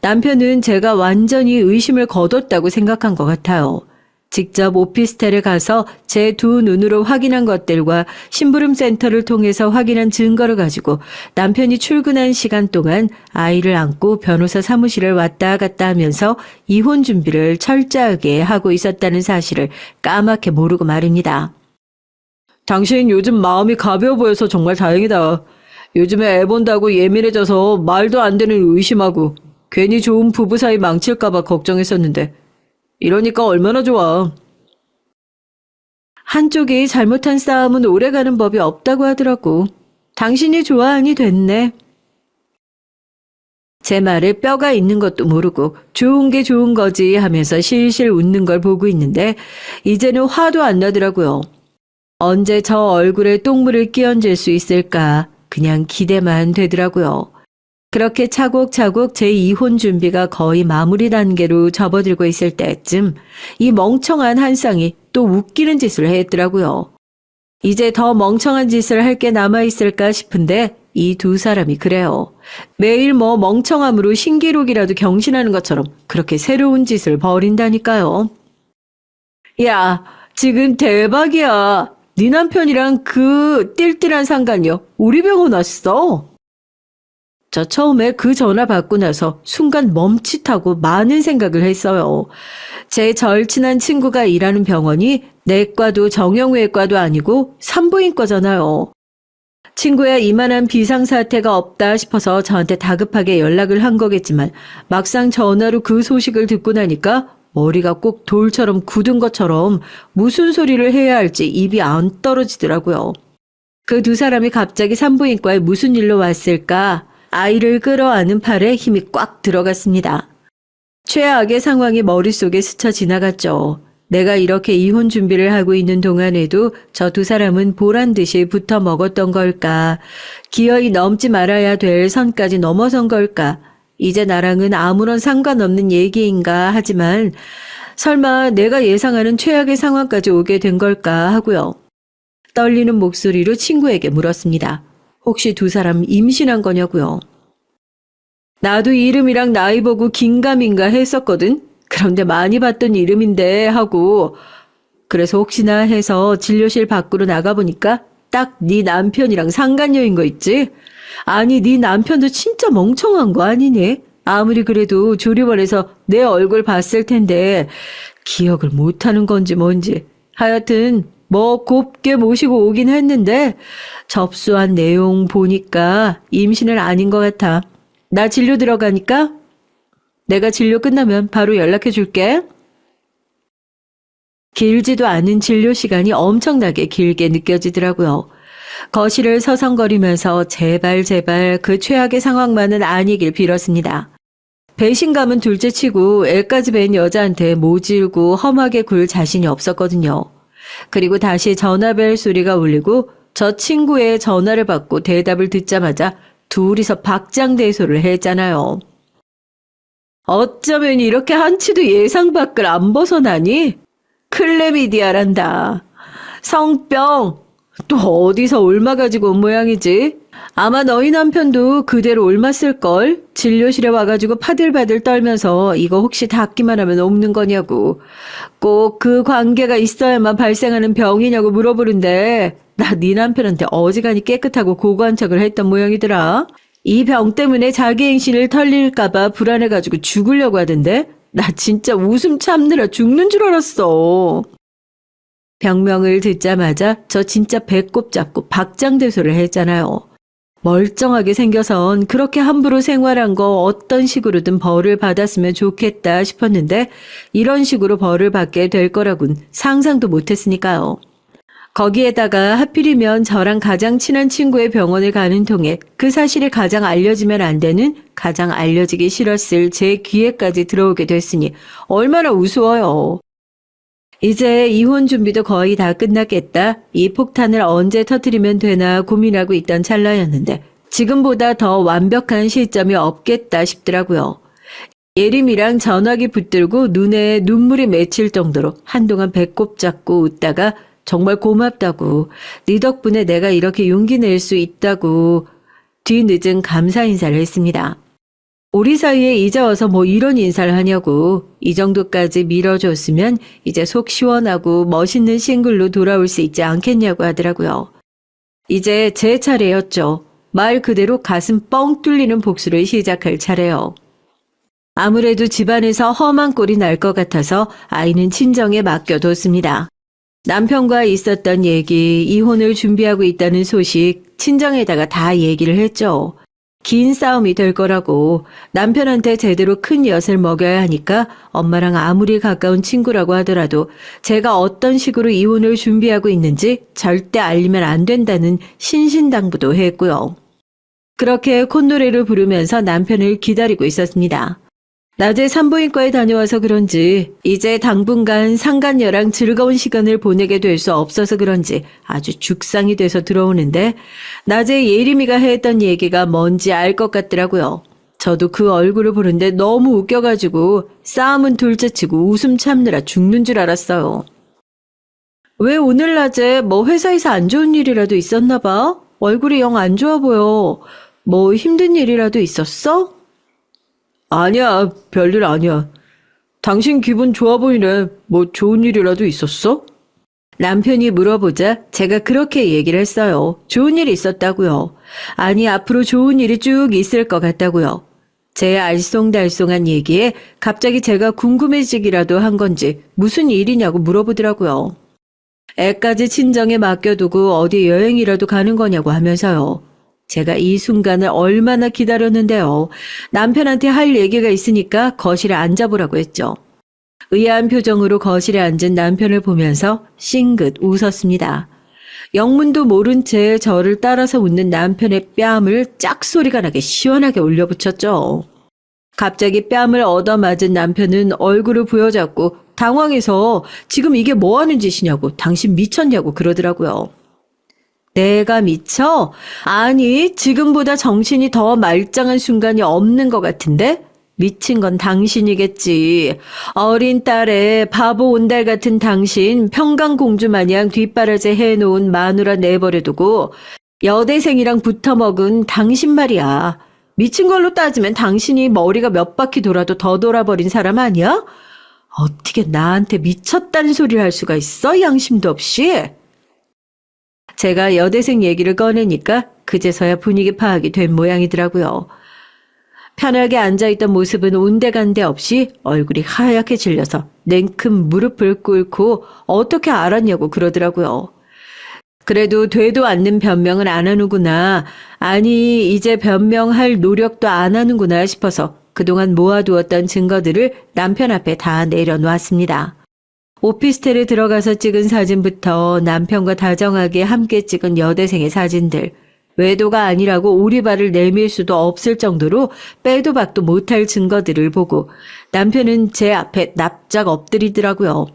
남편은 제가 완전히 의심을 거뒀다고 생각한 것 같아요. 직접 오피스텔에 가서 제 두 눈으로 확인한 것들과 심부름센터를 통해서 확인한 증거를 가지고 남편이 출근한 시간 동안 아이를 안고 변호사 사무실을 왔다 갔다 하면서 이혼 준비를 철저하게 하고 있었다는 사실을 까맣게 모르고 말입니다. 당신 요즘 마음이 가벼워 보여서 정말 다행이다. 요즘에 애 본다고 예민해져서 말도 안 되는 의심하고 괜히 좋은 부부 사이 망칠까봐 걱정했었는데 이러니까 얼마나 좋아. 한쪽이 잘못한 싸움은 오래가는 법이 없다고 하더라고. 당신이 좋아하니 됐네. 제 말에 뼈가 있는 것도 모르고 좋은 게 좋은 거지 하면서 실실 웃는 걸 보고 있는데 이제는 화도 안 나더라고요. 언제 저 얼굴에 똥물을 끼얹을 수 있을까 그냥 기대만 되더라고요. 그렇게 차곡차곡 제 이혼 준비가 거의 마무리 단계로 접어들고 있을 때쯤 이 멍청한 한쌍이 또 웃기는 짓을 했더라고요. 이제 더 멍청한 짓을 할 게 남아있을까 싶은데 이 두 사람이 그래요. 매일 멍청함으로 신기록이라도 경신하는 것처럼 그렇게 새로운 짓을 벌인다니까요. 야, 지금 대박이야. 네 남편이랑 그 띨띨한 상간녀 우리 병원 왔어. 저 처음에 그 전화 받고 나서 순간 멈칫하고 많은 생각을 했어요. 제 절친한 친구가 일하는 병원이 내과도 정형외과도 아니고 산부인과잖아요. 친구야 이만한 비상사태가 없다 싶어서 저한테 다급하게 연락을 한 거겠지만 막상 전화로 그 소식을 듣고 나니까 머리가 꼭 돌처럼 굳은 것처럼 무슨 소리를 해야 할지 입이 안 떨어지더라고요. 그 두 사람이 갑자기 산부인과에 무슨 일로 왔을까? 아이를 끌어안은 팔에 힘이 꽉 들어갔습니다. 최악의 상황이 머릿속에 스쳐 지나갔죠. 내가 이렇게 이혼 준비를 하고 있는 동안에도 저 두 사람은 보란 듯이 붙어 먹었던 걸까? 기어이 넘지 말아야 될 선까지 넘어선 걸까? 이제 나랑은 아무런 상관없는 얘기인가 하지만 설마 내가 예상하는 최악의 상황까지 오게 된 걸까 하고요. 떨리는 목소리로 친구에게 물었습니다. 혹시 두 사람 임신한 거냐고요. 나도 이름이랑 나이 보고 긴가민가 했었거든. 그런데 많이 봤던 이름인데 하고 그래서 혹시나 해서 진료실 밖으로 나가보니까 딱 네 남편이랑 상간녀인 거 있지? 아니 네 남편도 진짜 멍청한 거 아니니? 아무리 그래도 조리원에서 내 얼굴 봤을 텐데 기억을 못하는 건지 뭔지 하여튼 뭐 곱게 모시고 오긴 했는데 접수한 내용 보니까 임신은 아닌 것 같아. 나 진료 들어가니까 내가 진료 끝나면 바로 연락해 줄게. 길지도 않은 진료 시간이 엄청나게 길게 느껴지더라고요. 거실을 서성거리면서 제발 그 최악의 상황만은 아니길 빌었습니다. 배신감은 둘째치고 애까지 뵌 여자한테 모질고 험하게 굴 자신이 없었거든요. 그리고 다시 전화벨 소리가 울리고 저 친구의 전화를 받고 대답을 듣자마자 둘이서 박장대소를 했잖아요. 어쩌면 이렇게 한치도 예상 밖을 안 벗어나니? 클레미디아란다. 성병. 또 어디서 옮아가지고 온 모양이지? 아마 너희 남편도 그대로 옮았을걸? 진료실에 와가지고 파들파들 떨면서 이거 혹시 닿기만 하면 옮는 거냐고. 꼭 그 관계가 있어야만 발생하는 병이냐고 물어보는데 나 네 남편한테 어지간히 깨끗하고 고고한 척을 했던 모양이더라. 이 병 때문에 자기 행신을 털릴까봐 불안해가지고 죽으려고 하던데 나 진짜 웃음 참느라 죽는 줄 알았어. 병명을 듣자마자 저 진짜 배꼽 잡고 박장대소를 했잖아요. 멀쩡하게 생겨선 그렇게 함부로 생활한 거 어떤 식으로든 벌을 받았으면 좋겠다 싶었는데 이런 식으로 벌을 받게 될 거라곤 상상도 못했으니까요. 거기에다가 하필이면 저랑 가장 친한 친구의 병원을 가는 통에 그 사실이 가장 알려지면 안 되는 가장 알려지기 싫었을 제 귀에까지 들어오게 됐으니 얼마나 우스워요. 이제 이혼 준비도 거의 다 끝났겠다. 이 폭탄을 언제 터뜨리면 되나 고민하고 있던 찰나였는데 지금보다 더 완벽한 시점이 없겠다 싶더라고요. 예림이랑 전화기 붙들고 눈에 눈물이 맺힐 정도로 한동안 배꼽 잡고 웃다가 정말 고맙다고, 네 덕분에 내가 이렇게 용기 낼 수 있다고 뒤늦은 감사 인사를 했습니다. 우리 사이에 이제 와서 뭐 이런 인사를 하냐고. 이 정도까지 밀어줬으면 이제 속 시원하고 멋있는 싱글로 돌아올 수 있지 않겠냐고 하더라고요. 이제 제 차례였죠. 말 그대로 가슴 뻥 뚫리는 복수를 시작할 차례요. 아무래도 집안에서 험한 꼴이 날 것 같아서 아이는 친정에 맡겨뒀습니다. 남편과 있었던 얘기, 이혼을 준비하고 있다는 소식 친정에다가 다 얘기를 했죠. 긴 싸움이 될 거라고, 남편한테 제대로 큰 엿을 먹여야 하니까 엄마랑 아무리 가까운 친구라고 하더라도 제가 어떤 식으로 이혼을 준비하고 있는지 절대 알리면 안 된다는 신신당부도 했고요. 그렇게 콧노래를 부르면서 남편을 기다리고 있었습니다. 낮에 산부인과에 다녀와서 그런지 이제 당분간 상간녀랑 즐거운 시간을 보내게 될 수 없어서 그런지 아주 죽상이 돼서 들어오는데 낮에 예림이가 했던 얘기가 뭔지 알 것 같더라고요. 저도 그 얼굴을 보는데 너무 웃겨가지고 싸움은 둘째치고 웃음 참느라 죽는 줄 알았어요. 왜 오늘 낮에 뭐 회사에서 안 좋은 일이라도 있었나 봐? 얼굴이 영 안 좋아 보여. 뭐 힘든 일이라도 있었어? 아니야, 별일 아니야. 당신 기분 좋아 보이네. 뭐 좋은 일이라도 있었어? 남편이 물어보자 제가 그렇게 얘기를 했어요. 좋은 일이 있었다고요. 아니, 앞으로 좋은 일이 쭉 있을 것 같다고요. 제 알쏭달쏭한 얘기에 갑자기 제가 궁금해지기라도 한 건지 무슨 일이냐고 물어보더라고요. 애까지 친정에 맡겨두고 어디 여행이라도 가는 거냐고 하면서요. 제가 이 순간을 얼마나 기다렸는데요. 남편한테 할 얘기가 있으니까 거실에 앉아보라고 했죠. 의아한 표정으로 거실에 앉은 남편을 보면서 싱긋 웃었습니다. 영문도 모른 채 저를 따라서 웃는 남편의 뺨을 짝소리가 나게 시원하게 올려붙였죠. 갑자기 뺨을 얻어맞은 남편은 얼굴을 부여잡고 당황해서 지금 이게 뭐 하는 짓이냐고, 당신 미쳤냐고 그러더라고요. 내가 미쳐? 아니, 지금보다 정신이 더 말짱한 순간이 없는 것 같은데? 미친 건 당신이겠지. 어린 딸에 바보 온달 같은 당신 평강공주 마냥 뒷바라지 해놓은 마누라 내버려두고 여대생이랑 붙어먹은 당신 말이야. 미친 걸로 따지면 당신이 머리가 몇 바퀴 돌아도 더 돌아버린 사람 아니야? 어떻게 나한테 미쳤다는 소리를 할 수가 있어? 양심도 없이. 제가 여대생 얘기를 꺼내니까 그제서야 분위기 파악이 된 모양이더라고요. 편하게 앉아있던 모습은 온데간데 없이 얼굴이 하얗게 질려서 냉큼 무릎을 꿇고 어떻게 알았냐고 그러더라고요. 그래도 되도 않는 변명은 안 하는구나. 아니, 이제 변명할 노력도 안 하는구나 싶어서 그동안 모아두었던 증거들을 남편 앞에 다 내려놓았습니다. 오피스텔에 들어가서 찍은 사진부터 남편과 다정하게 함께 찍은 여대생의 사진들, 외도가 아니라고 오리발을 내밀 수도 없을 정도로 빼도 박도 못할 증거들을 보고 남편은 제 앞에 납작 엎드리더라고요.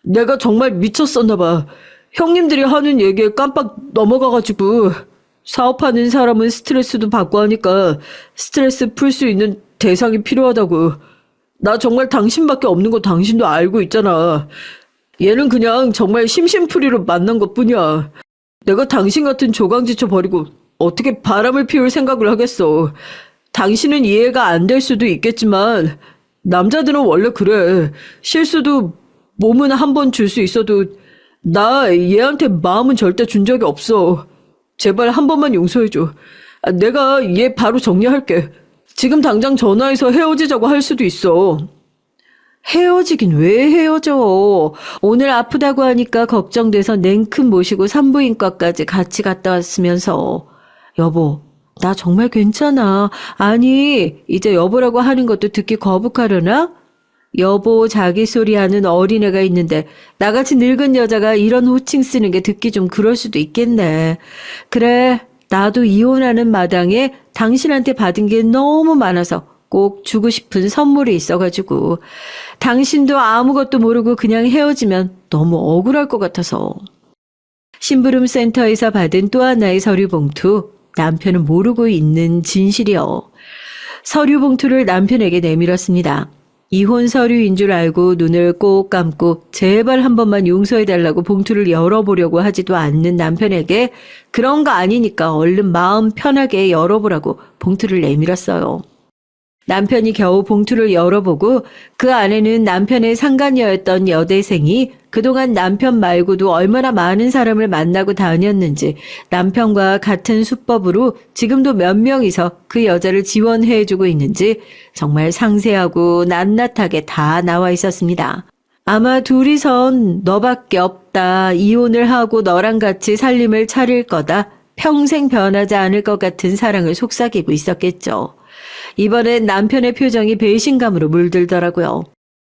내가 정말 미쳤었나 봐. 형님들이 하는 얘기에 깜빡 넘어가가지고 사업하는 사람은 스트레스도 받고 하니까 스트레스 풀 수 있는 대상이 필요하다고. 나 정말 당신밖에 없는 거 당신도 알고 있잖아. 얘는 그냥 정말 심심풀이로 만난 것뿐이야. 내가 당신 같은 조강지처 버리고 어떻게 바람을 피울 생각을 하겠어. 당신은 이해가 안 될 수도 있겠지만 남자들은 원래 그래. 실수도 몸은 한 번 줄 수 있어도 나 얘한테 마음은 절대 준 적이 없어. 제발 한 번만 용서해줘. 내가 얘 바로 정리할게. 지금 당장 전화해서 헤어지자고 할 수도 있어. 헤어지긴 왜 헤어져? 오늘 아프다고 하니까 걱정돼서 냉큼 모시고 산부인과까지 같이 갔다 왔으면서. 여보, 나 정말 괜찮아. 아니, 이제 여보라고 하는 것도 듣기 거북하려나? 여보 자기 소리 하는 어린애가 있는데 나같이 늙은 여자가 이런 호칭 쓰는 게 듣기 좀 그럴 수도 있겠네. 그래, 나도 이혼하는 마당에 당신한테 받은 게 너무 많아서 꼭 주고 싶은 선물이 있어가지고 당신도 아무것도 모르고 그냥 헤어지면 너무 억울할 것 같아서. 심부름 센터에서 받은 또 하나의 서류 봉투, 남편은 모르고 있는 진실이요. 서류 봉투를 남편에게 내밀었습니다. 이혼 서류인 줄 알고 눈을 꼭 감고 제발 한 번만 용서해달라고 봉투를 열어보려고 하지도 않는 남편에게 그런 거 아니니까 얼른 마음 편하게 열어보라고 봉투를 내밀었어요. 남편이 겨우 봉투를 열어보고 그 안에는 남편의 상간녀였던 여대생이 그동안 남편 말고도 얼마나 많은 사람을 만나고 다녔는지 남편과 같은 수법으로 지금도 몇 명이서 그 여자를 지원해주고 있는지 정말 상세하고 낱낱하게 다 나와 있었습니다. 아마 둘이선 너밖에 없다, 이혼을 하고 너랑 같이 살림을 차릴 거다, 평생 변하지 않을 것 같은 사랑을 속삭이고 있었겠죠. 이번엔 남편의 표정이 배신감으로 물들더라고요.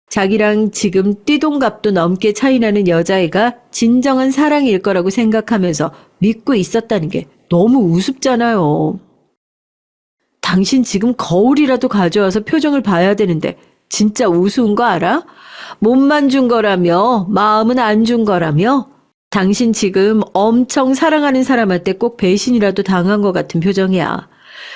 자기랑 지금 띠동갑도 넘게 차이나는 여자애가 진정한 사랑일 거라고 생각하면서 믿고 있었다는 게 너무 우습잖아요. 당신 지금 거울이라도 가져와서 표정을 봐야 되는데 진짜 우스운 거 알아? 몸만 준 거라며 마음은 안 준 거라며 당신 지금 엄청 사랑하는 사람한테 꼭 배신이라도 당한 것 같은 표정이야.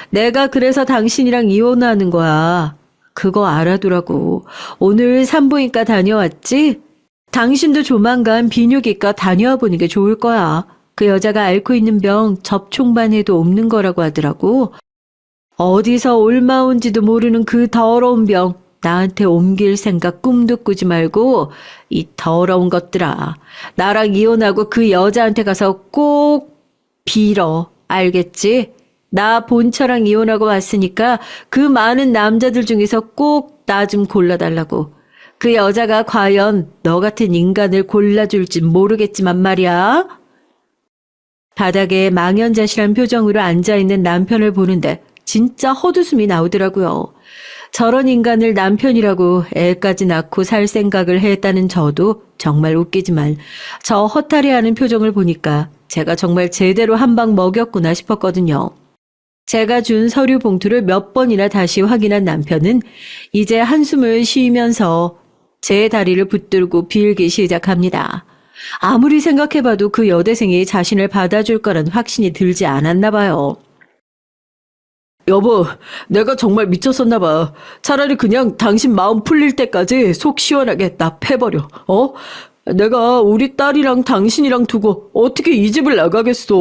내가 그래서 당신이랑 이혼하는 거야. 그거 알아두라고. 오늘 산부인과 다녀왔지? 당신도 조만간 비뇨기과 다녀와 보는 게 좋을 거야. 그 여자가 앓고 있는 병 접촉만 해도 없는 거라고 하더라고. 어디서 옮아온지도 모르는 그 더러운 병 나한테 옮길 생각 꿈도 꾸지 말고 이 더러운 것들아. 나랑 이혼하고 그 여자한테 가서 꼭 빌어. 알겠지? 나 본처랑 이혼하고 왔으니까 그 많은 남자들 중에서 꼭 나 좀 골라달라고. 그 여자가 과연 너 같은 인간을 골라줄진 모르겠지만 말이야. 바닥에 망연자실한 표정으로 앉아있는 남편을 보는데 진짜 헛웃음이 나오더라고요. 저런 인간을 남편이라고 애까지 낳고 살 생각을 했다는 저도 정말 웃기지만 저 허탈해하는 표정을 보니까 제가 정말 제대로 한 방 먹였구나 싶었거든요. 제가 준 서류 봉투를 몇 번이나 다시 확인한 남편은 이제 한숨을 쉬면서 제 다리를 붙들고 빌기 시작합니다. 아무리 생각해봐도 그 여대생이 자신을 받아줄 거란 확신이 들지 않았나 봐요. 여보, 내가 정말 미쳤었나 봐. 차라리 그냥 당신 마음 풀릴 때까지 속 시원하게 나 패버려. 내가 우리 딸이랑 당신이랑 두고 어떻게 이 집을 나가겠어.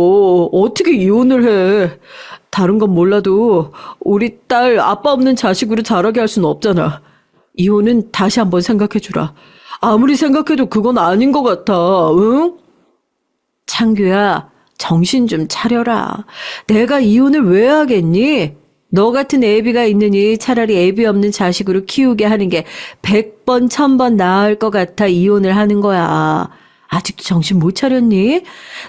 어떻게 이혼을 해. 다른 건 몰라도 우리 딸 아빠 없는 자식으로 자라게 할 수는 없잖아. 이혼은 다시 한번 생각해주라. 아무리 생각해도 그건 아닌 것 같아. 응? 창규야, 정신 좀 차려라. 내가 이혼을 왜 하겠니? 너 같은 애비가 있느니 차라리 애비 없는 자식으로 키우게 하는 게 100번, 1000번 나을 것 같아 이혼을 하는 거야. 아직도 정신 못 차렸니?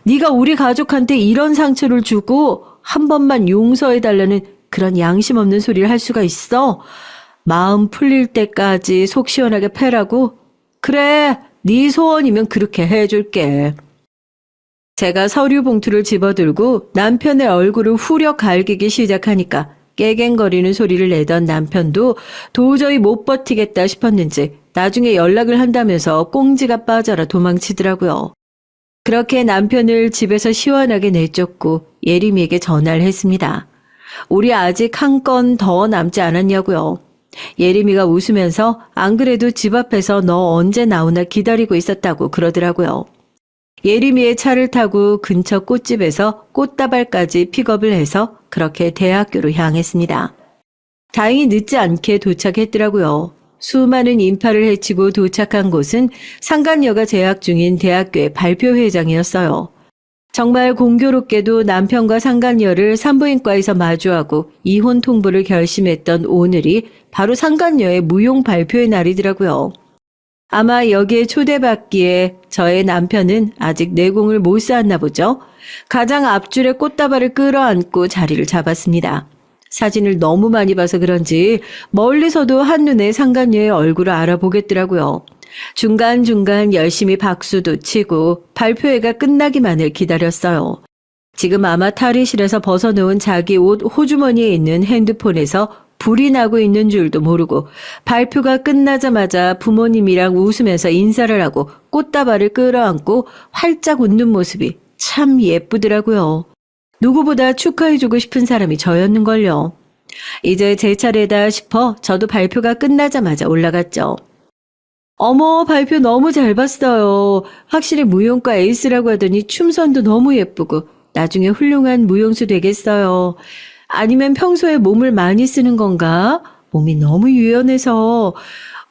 네가 우리 가족한테 이런 상처를 주고 한 번만 용서해달라는 그런 양심 없는 소리를 할 수가 있어? 마음 풀릴 때까지 속 시원하게 패라고? 그래, 네 소원이면 그렇게 해줄게. 제가 서류 봉투를 집어들고 남편의 얼굴을 후려 갈기기 시작하니까 깨갱거리는 소리를 내던 남편도 도저히 못 버티겠다 싶었는지 나중에 연락을 한다면서 꽁지가 빠져라 도망치더라고요. 그렇게 남편을 집에서 시원하게 내쫓고 예림이에게 전화를 했습니다. 우리 아직 한 건 더 남지 않았냐고요. 예림이가 웃으면서 안 그래도 집 앞에서 너 언제 나오나 기다리고 있었다고 그러더라고요. 예림이의 차를 타고 근처 꽃집에서 꽃다발까지 픽업을 해서 그렇게 대학교로 향했습니다. 다행히 늦지 않게 도착했더라고요. 수많은 인파를 헤치고 도착한 곳은 상간녀가 재학 중인 대학교의 발표회장이었어요. 정말 공교롭게도 남편과 상간녀를 산부인과에서 마주하고 이혼 통보를 결심했던 오늘이 바로 상간녀의 무용 발표의 날이더라고요. 아마 여기에 초대받기에 저의 남편은 아직 내공을 못 쌓았나 보죠. 가장 앞줄에 꽃다발을 끌어안고 자리를 잡았습니다. 사진을 너무 많이 봐서 그런지 멀리서도 한눈에 상간녀의 얼굴을 알아보겠더라고요. 중간중간 열심히 박수도 치고 발표회가 끝나기만을 기다렸어요. 지금 아마 탈의실에서 벗어놓은 자기 옷 호주머니에 있는 핸드폰에서 불이 나고 있는 줄도 모르고 발표가 끝나자마자 부모님이랑 웃으면서 인사를 하고 꽃다발을 끌어안고 활짝 웃는 모습이 참 예쁘더라고요. 누구보다 축하해주고 싶은 사람이 저였는걸요. 이제 제 차례다 싶어 저도 발표가 끝나자마자 올라갔죠. 어머, 발표 너무 잘 봤어요. 확실히 무용과 에이스라고 하더니 춤선도 너무 예쁘고 나중에 훌륭한 무용수 되겠어요. 아니면 평소에 몸을 많이 쓰는 건가? 몸이 너무 유연해서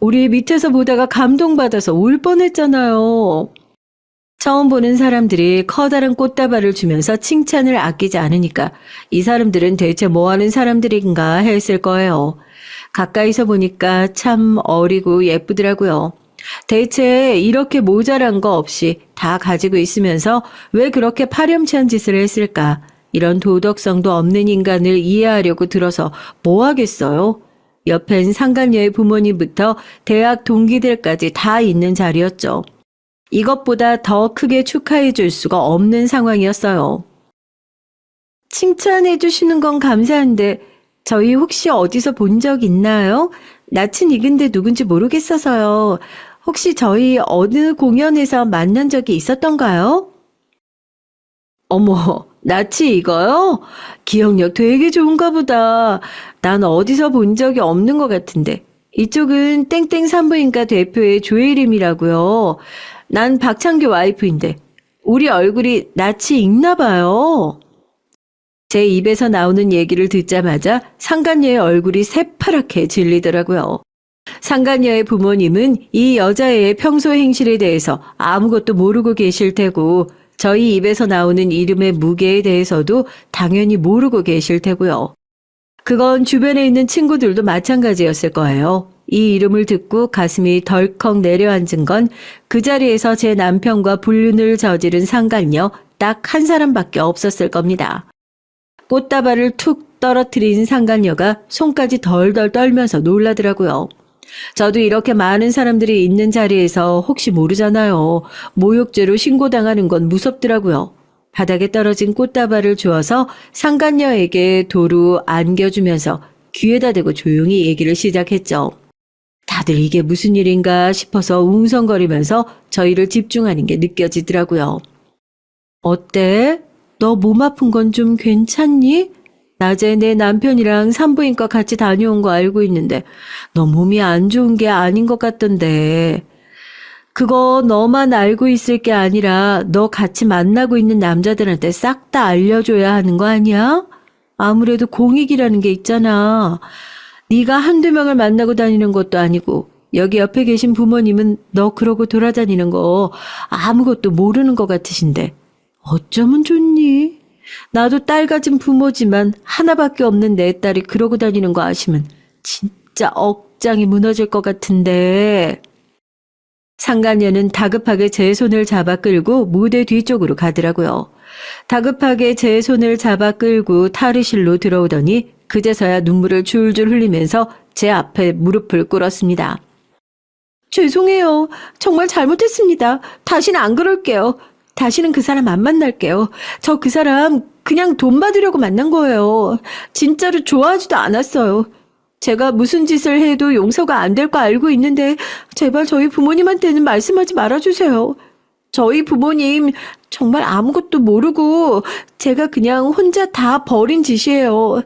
우리 밑에서 보다가 감동받아서 울 뻔했잖아요. 처음 보는 사람들이 커다란 꽃다발을 주면서 칭찬을 아끼지 않으니까 이 사람들은 대체 뭐 하는 사람들인가 했을 거예요. 가까이서 보니까 참 어리고 예쁘더라고요. 대체 이렇게 모자란 거 없이 다 가지고 있으면서 왜 그렇게 파렴치한 짓을 했을까? 이런 도덕성도 없는 인간을 이해하려고 들어서 뭐 하겠어요? 옆엔 상간녀의 부모님부터 대학 동기들까지 다 있는 자리였죠. 이것보다 더 크게 축하해 줄 수가 없는 상황이었어요. 칭찬해 주시는 건 감사한데 저희 혹시 어디서 본 적 있나요? 낯은 익은데 누군지 모르겠어서요. 혹시 저희 어느 공연에서 만난 적이 있었던가요? 어머, 낯이 익어요? 기억력 되게 좋은가 보다. 난 어디서 본 적이 없는 것 같은데. 이쪽은 땡땡 산부인과 대표의 조혜림이라고요. 난 박창규 와이프인데 우리 얼굴이 낯이 익나 봐요. 제 입에서 나오는 얘기를 듣자마자 상간녀의 얼굴이 새파랗게 질리더라고요. 상간녀의 부모님은 이 여자의 평소 행실에 대해서 아무것도 모르고 계실 테고 저희 입에서 나오는 이름의 무게에 대해서도 당연히 모르고 계실 테고요. 그건 주변에 있는 친구들도 마찬가지였을 거예요. 이 이름을 듣고 가슴이 덜컥 내려앉은 건 그 자리에서 제 남편과 불륜을 저지른 상간녀 딱 한 사람밖에 없었을 겁니다. 꽃다발을 툭 떨어뜨린 상간녀가 손까지 덜덜 떨면서 놀라더라고요. 저도 이렇게 많은 사람들이 있는 자리에서 혹시 모르잖아요. 모욕죄로 신고당하는 건 무섭더라고요. 바닥에 떨어진 꽃다발을 주어서 상간녀에게 도로 안겨주면서 귀에다 대고 조용히 얘기를 시작했죠. 다들 이게 무슨 일인가 싶어서 웅성거리면서 저희를 집중하는 게 느껴지더라고요. 어때? 너 몸 아픈 건 좀 괜찮니? 낮에 내 남편이랑 산부인과 같이 다녀온 거 알고 있는데 너 몸이 안 좋은 게 아닌 것 같던데. 그거 너만 알고 있을 게 아니라 너 같이 만나고 있는 남자들한테 싹 다 알려줘야 하는 거 아니야? 아무래도 공익이라는 게 있잖아. 네가 한두 명을 만나고 다니는 것도 아니고 여기 옆에 계신 부모님은 너 그러고 돌아다니는 거 아무것도 모르는 것 같으신데 어쩌면 좋니? 나도 딸 가진 부모지만 하나밖에 없는 내 딸이 그러고 다니는 거 아시면 진짜 억장이 무너질 것 같은데. 상간녀는 다급하게 제 손을 잡아 끌고 무대 뒤쪽으로 가더라고요. 다급하게 제 손을 잡아 끌고 탈의실로 들어오더니 그제서야 눈물을 줄줄 흘리면서 제 앞에 무릎을 꿇었습니다. 죄송해요. 정말 잘못했습니다. 다시는 안 그럴게요. 다시는 그 사람 안 만날게요. 저 그 사람 그냥 돈 받으려고 만난 거예요. 진짜로 좋아하지도 않았어요. 제가 무슨 짓을 해도 용서가 안 될 거 알고 있는데 제발 저희 부모님한테는 말씀하지 말아주세요. 저희 부모님 정말 아무것도 모르고 제가 그냥 혼자 다 버린 짓이에요.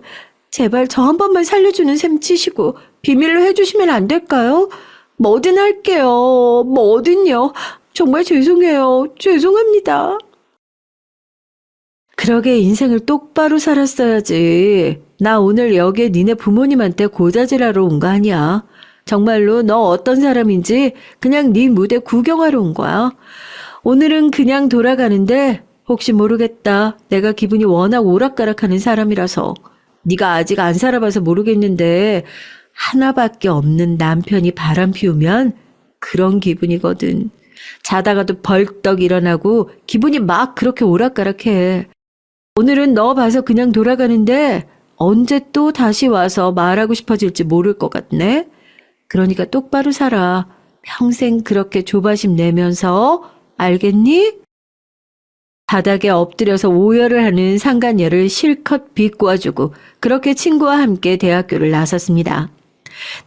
제발 저 한 번만 살려주는 셈 치시고 비밀로 해주시면 안 될까요? 뭐든 할게요. 뭐든요. 정말 죄송해요. 죄송합니다. 그러게 인생을 똑바로 살았어야지. 나 오늘 여기에 니네 부모님한테 고자질하러 온 거 아니야. 정말로 너 어떤 사람인지 그냥 네 무대 구경하러 온 거야. 오늘은 그냥 돌아가는데 혹시 모르겠다. 내가 기분이 워낙 오락가락하는 사람이라서. 네가 아직 안 살아봐서 모르겠는데 하나밖에 없는 남편이 바람 피우면 그런 기분이거든. 자다가도 벌떡 일어나고 기분이 막 그렇게 오락가락해. 오늘은 너 봐서 그냥 돌아가는데 언제 또 다시 와서 말하고 싶어질지 모를 것 같네. 그러니까 똑바로 살아. 평생 그렇게 조바심 내면서. 알겠니? 바닥에 엎드려서 오열을 하는 상간녀를 실컷 비꼬아주고 그렇게 친구와 함께 대학교를 나섰습니다.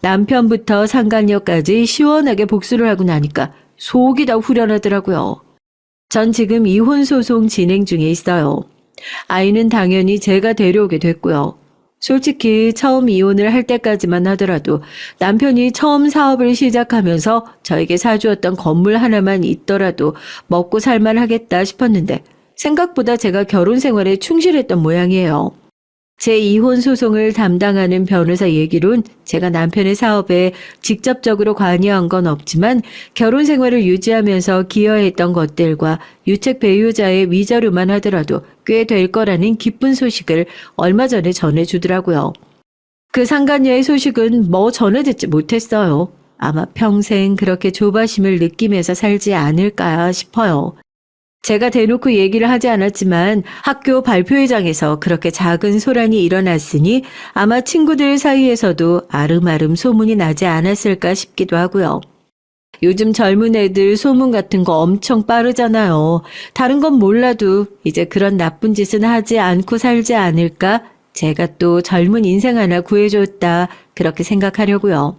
남편부터 상간녀까지 시원하게 복수를 하고 나니까 속이 다 후련하더라고요. 전 지금 이혼 소송 진행 중에 있어요. 아이는 당연히 제가 데려오게 됐고요. 솔직히 처음 이혼을 할 때까지만 하더라도 남편이 처음 사업을 시작하면서 저에게 사주었던 건물 하나만 있더라도 먹고 살만 하겠다 싶었는데 생각보다 제가 결혼 생활에 충실했던 모양이에요. 제 이혼 소송을 담당하는 변호사 얘기론 제가 남편의 사업에 직접적으로 관여한 건 없지만 결혼 생활을 유지하면서 기여했던 것들과 유책 배우자의 위자료만 하더라도 꽤 될 거라는 기쁜 소식을 얼마 전에 전해주더라고요. 그 상간녀의 소식은 뭐 전해 듣지 못했어요. 아마 평생 그렇게 조바심을 느끼면서 살지 않을까 싶어요. 제가 대놓고 얘기를 하지 않았지만 학교 발표회장에서 그렇게 작은 소란이 일어났으니 아마 친구들 사이에서도 아름아름 소문이 나지 않았을까 싶기도 하고요. 요즘 젊은 애들 소문 같은 거 엄청 빠르잖아요. 다른 건 몰라도 이제 그런 나쁜 짓은 하지 않고 살지 않을까? 제가 또 젊은 인생 하나 구해줬다. 그렇게 생각하려고요.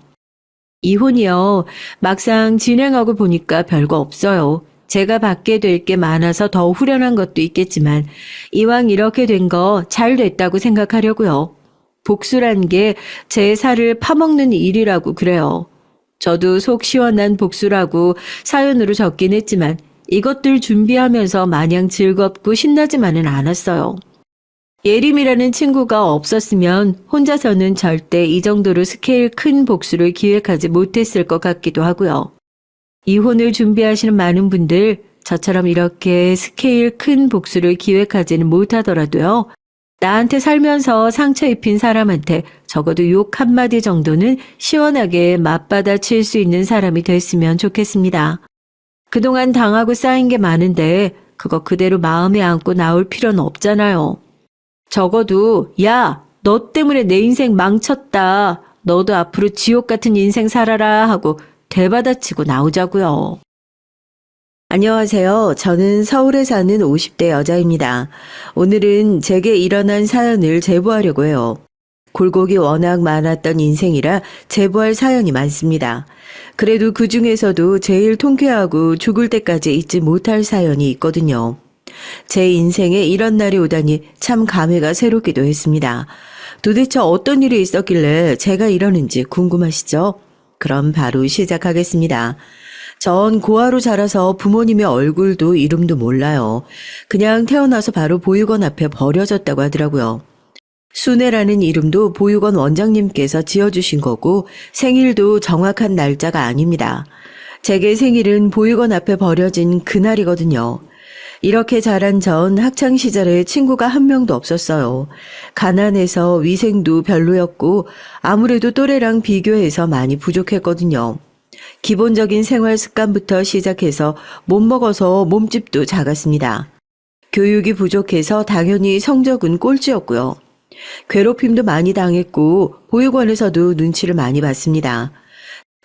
이혼이요. 막상 진행하고 보니까 별거 없어요. 제가 받게 될 게 많아서 더 후련한 것도 있겠지만 이왕 이렇게 된 거 잘 됐다고 생각하려고요. 복수란 게 제 살을 파먹는 일이라고 그래요. 저도 속 시원한 복수라고 사연으로 적긴 했지만 이것들 준비하면서 마냥 즐겁고 신나지만은 않았어요. 예림이라는 친구가 없었으면 혼자서는 절대 이 정도로 스케일 큰 복수를 기획하지 못했을 것 같기도 하고요. 이혼을 준비하시는 많은 분들, 저처럼 이렇게 스케일 큰 복수를 기획하지는 못하더라도요. 나한테 살면서 상처 입힌 사람한테 적어도 욕 한마디 정도는 시원하게 맞받아칠 수 있는 사람이 됐으면 좋겠습니다. 그동안 당하고 쌓인 게 많은데 그거 그대로 마음에 안고 나올 필요는 없잖아요. 적어도 야, 너 때문에 내 인생 망쳤다. 너도 앞으로 지옥 같은 인생 살아라 하고 되받아치고 나오자고요. 안녕하세요. 저는 서울에 사는 50대 여자입니다. 오늘은 제게 일어난 사연을 제보하려고 해요. 굴곡이 워낙 많았던 인생이라 제보할 사연이 많습니다. 그래도 그 중에서도 제일 통쾌하고 죽을 때까지 잊지 못할 사연이 있거든요. 제 인생에 이런 날이 오다니 참 감회가 새롭기도 했습니다. 도대체 어떤 일이 있었길래 제가 이러는지 궁금하시죠? 그럼 바로 시작하겠습니다. 전 고아로 자라서 부모님의 얼굴도 이름도 몰라요. 그냥 태어나서 바로 보육원 앞에 버려졌다고 하더라고요. 순애라는 이름도 보육원 원장님께서 지어주신 거고 생일도 정확한 날짜가 아닙니다. 제게 생일은 보육원 앞에 버려진 그날이거든요. 이렇게 자란 전 학창시절에 친구가 한 명도 없었어요. 가난해서 위생도 별로였고 아무래도 또래랑 비교해서 많이 부족했거든요. 기본적인 생활 습관부터 시작해서 못 먹어서 몸집도 작았습니다. 교육이 부족해서 당연히 성적은 꼴찌였고요. 괴롭힘도 많이 당했고 보육원에서도 눈치를 많이 봤습니다.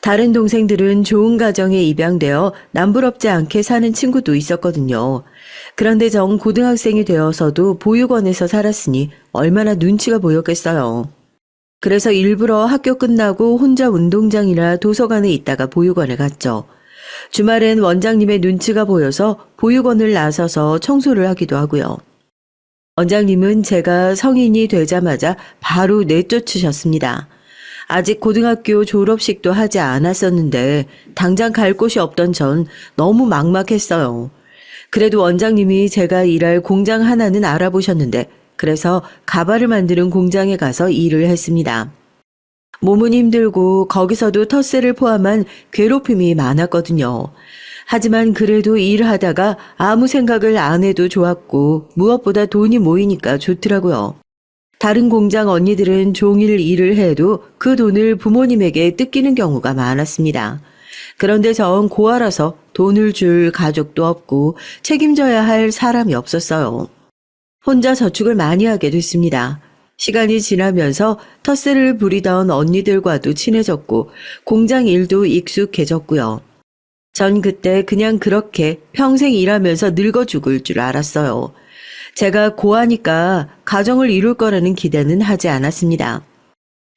다른 동생들은 좋은 가정에 입양되어 남부럽지 않게 사는 친구도 있었거든요. 그런데 전 고등학생이 되어서도 보육원에서 살았으니 얼마나 눈치가 보였겠어요. 그래서 일부러 학교 끝나고 혼자 운동장이나 도서관에 있다가 보육원에 갔죠. 주말엔 원장님의 눈치가 보여서 보육원을 나서서 청소를 하기도 하고요. 원장님은 제가 성인이 되자마자 바로 내쫓으셨습니다. 아직 고등학교 졸업식도 하지 않았었는데 당장 갈 곳이 없던 전 너무 막막했어요. 그래도 원장님이 제가 일할 공장 하나는 알아보셨는데 그래서 가발을 만드는 공장에 가서 일을 했습니다. 몸은 힘들고 거기서도 텃세를 포함한 괴롭힘이 많았거든요. 하지만 그래도 일하다가 아무 생각을 안 해도 좋았고 무엇보다 돈이 모이니까 좋더라고요. 다른 공장 언니들은 종일 일을 해도 그 돈을 부모님에게 뜯기는 경우가 많았습니다. 그런데 전 고아라서 돈을 줄 가족도 없고 책임져야 할 사람이 없었어요. 혼자 저축을 많이 하게 됐습니다. 시간이 지나면서 텃세를 부리던 언니들과도 친해졌고 공장 일도 익숙해졌고요. 전 그때 그냥 그렇게 평생 일하면서 늙어 죽을 줄 알았어요. 제가 고아니까 가정을 이룰 거라는 기대는 하지 않았습니다.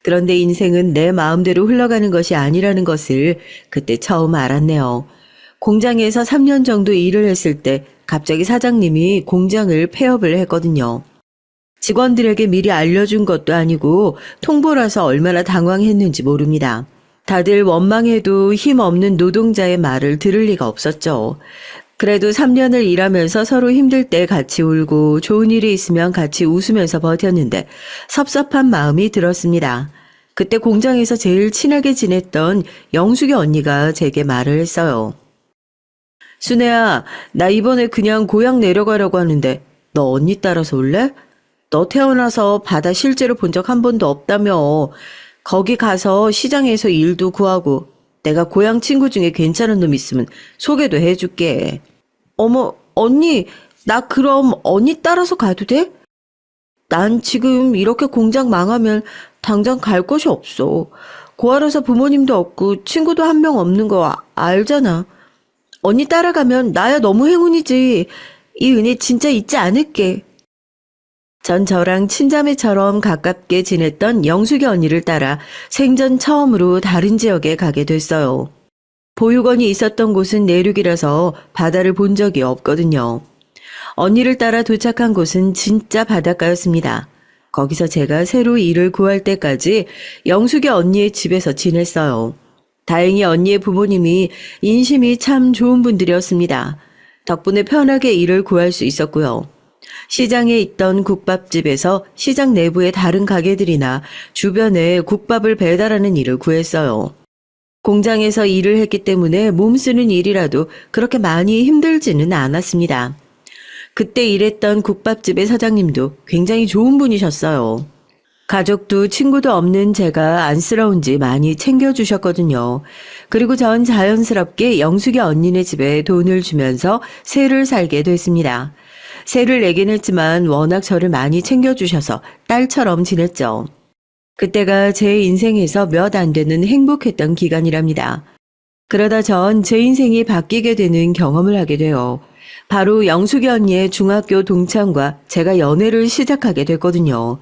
그런데 인생은 내 마음대로 흘러가는 것이 아니라는 것을 그때 처음 알았네요. 공장에서 3년 정도 일을 했을 때 갑자기 사장님이 공장을 폐업을 했거든요. 직원들에게 미리 알려준 것도 아니고 통보라서 얼마나 당황했는지 모릅니다. 다들 원망해도 힘없는 노동자의 말을 들을 리가 없었죠. 그래도 3년을 일하면서 서로 힘들 때 같이 울고 좋은 일이 있으면 같이 웃으면서 버텼는데 섭섭한 마음이 들었습니다. 그때 공장에서 제일 친하게 지냈던 영숙이 언니가 제게 말을 했어요. 순애야, 나 이번에 그냥 고향 내려가려고 하는데 너 언니 따라서 올래? 너 태어나서 바다 실제로 본 적 한 번도 없다며. 거기 가서 시장에서 일도 구하고 내가 고향 친구 중에 괜찮은 놈 있으면 소개도 해줄게. 어머, 언니, 나 그럼 언니 따라서 가도 돼? 난 지금 이렇게 공장 망하면 당장 갈 곳이 없어. 고아라서 부모님도 없고 친구도 한 명 없는 거 알잖아. 언니 따라가면 나야 너무 행운이지. 이 은혜 진짜 잊지 않을게. 전 저랑 친자매처럼 가깝게 지냈던 영숙이 언니를 따라 생전 처음으로 다른 지역에 가게 됐어요. 보육원이 있었던 곳은 내륙이라서 바다를 본 적이 없거든요. 언니를 따라 도착한 곳은 진짜 바닷가였습니다. 거기서 제가 새로 일을 구할 때까지 영숙이 언니의 집에서 지냈어요. 다행히 언니의 부모님이 인심이 참 좋은 분들이었습니다. 덕분에 편하게 일을 구할 수 있었고요. 시장에 있던 국밥집에서 시장 내부의 다른 가게들이나 주변에 국밥을 배달하는 일을 구했어요. 공장에서 일을 했기 때문에 몸 쓰는 일이라도 그렇게 많이 힘들지는 않았습니다. 그때 일했던 국밥집의 사장님도 굉장히 좋은 분이셨어요. 가족도 친구도 없는 제가 안쓰러운지 많이 챙겨주셨거든요. 그리고 전 자연스럽게 영숙이 언니네 집에 돈을 주면서 새를 살게 됐습니다. 새를 내긴 했지만 워낙 저를 많이 챙겨주셔서 딸처럼 지냈죠. 그때가 제 인생에서 몇 안 되는 행복했던 기간이랍니다. 그러다 전 제 인생이 바뀌게 되는 경험을 하게 돼요. 바로 영숙이 언니의 중학교 동창과 제가 연애를 시작하게 됐거든요.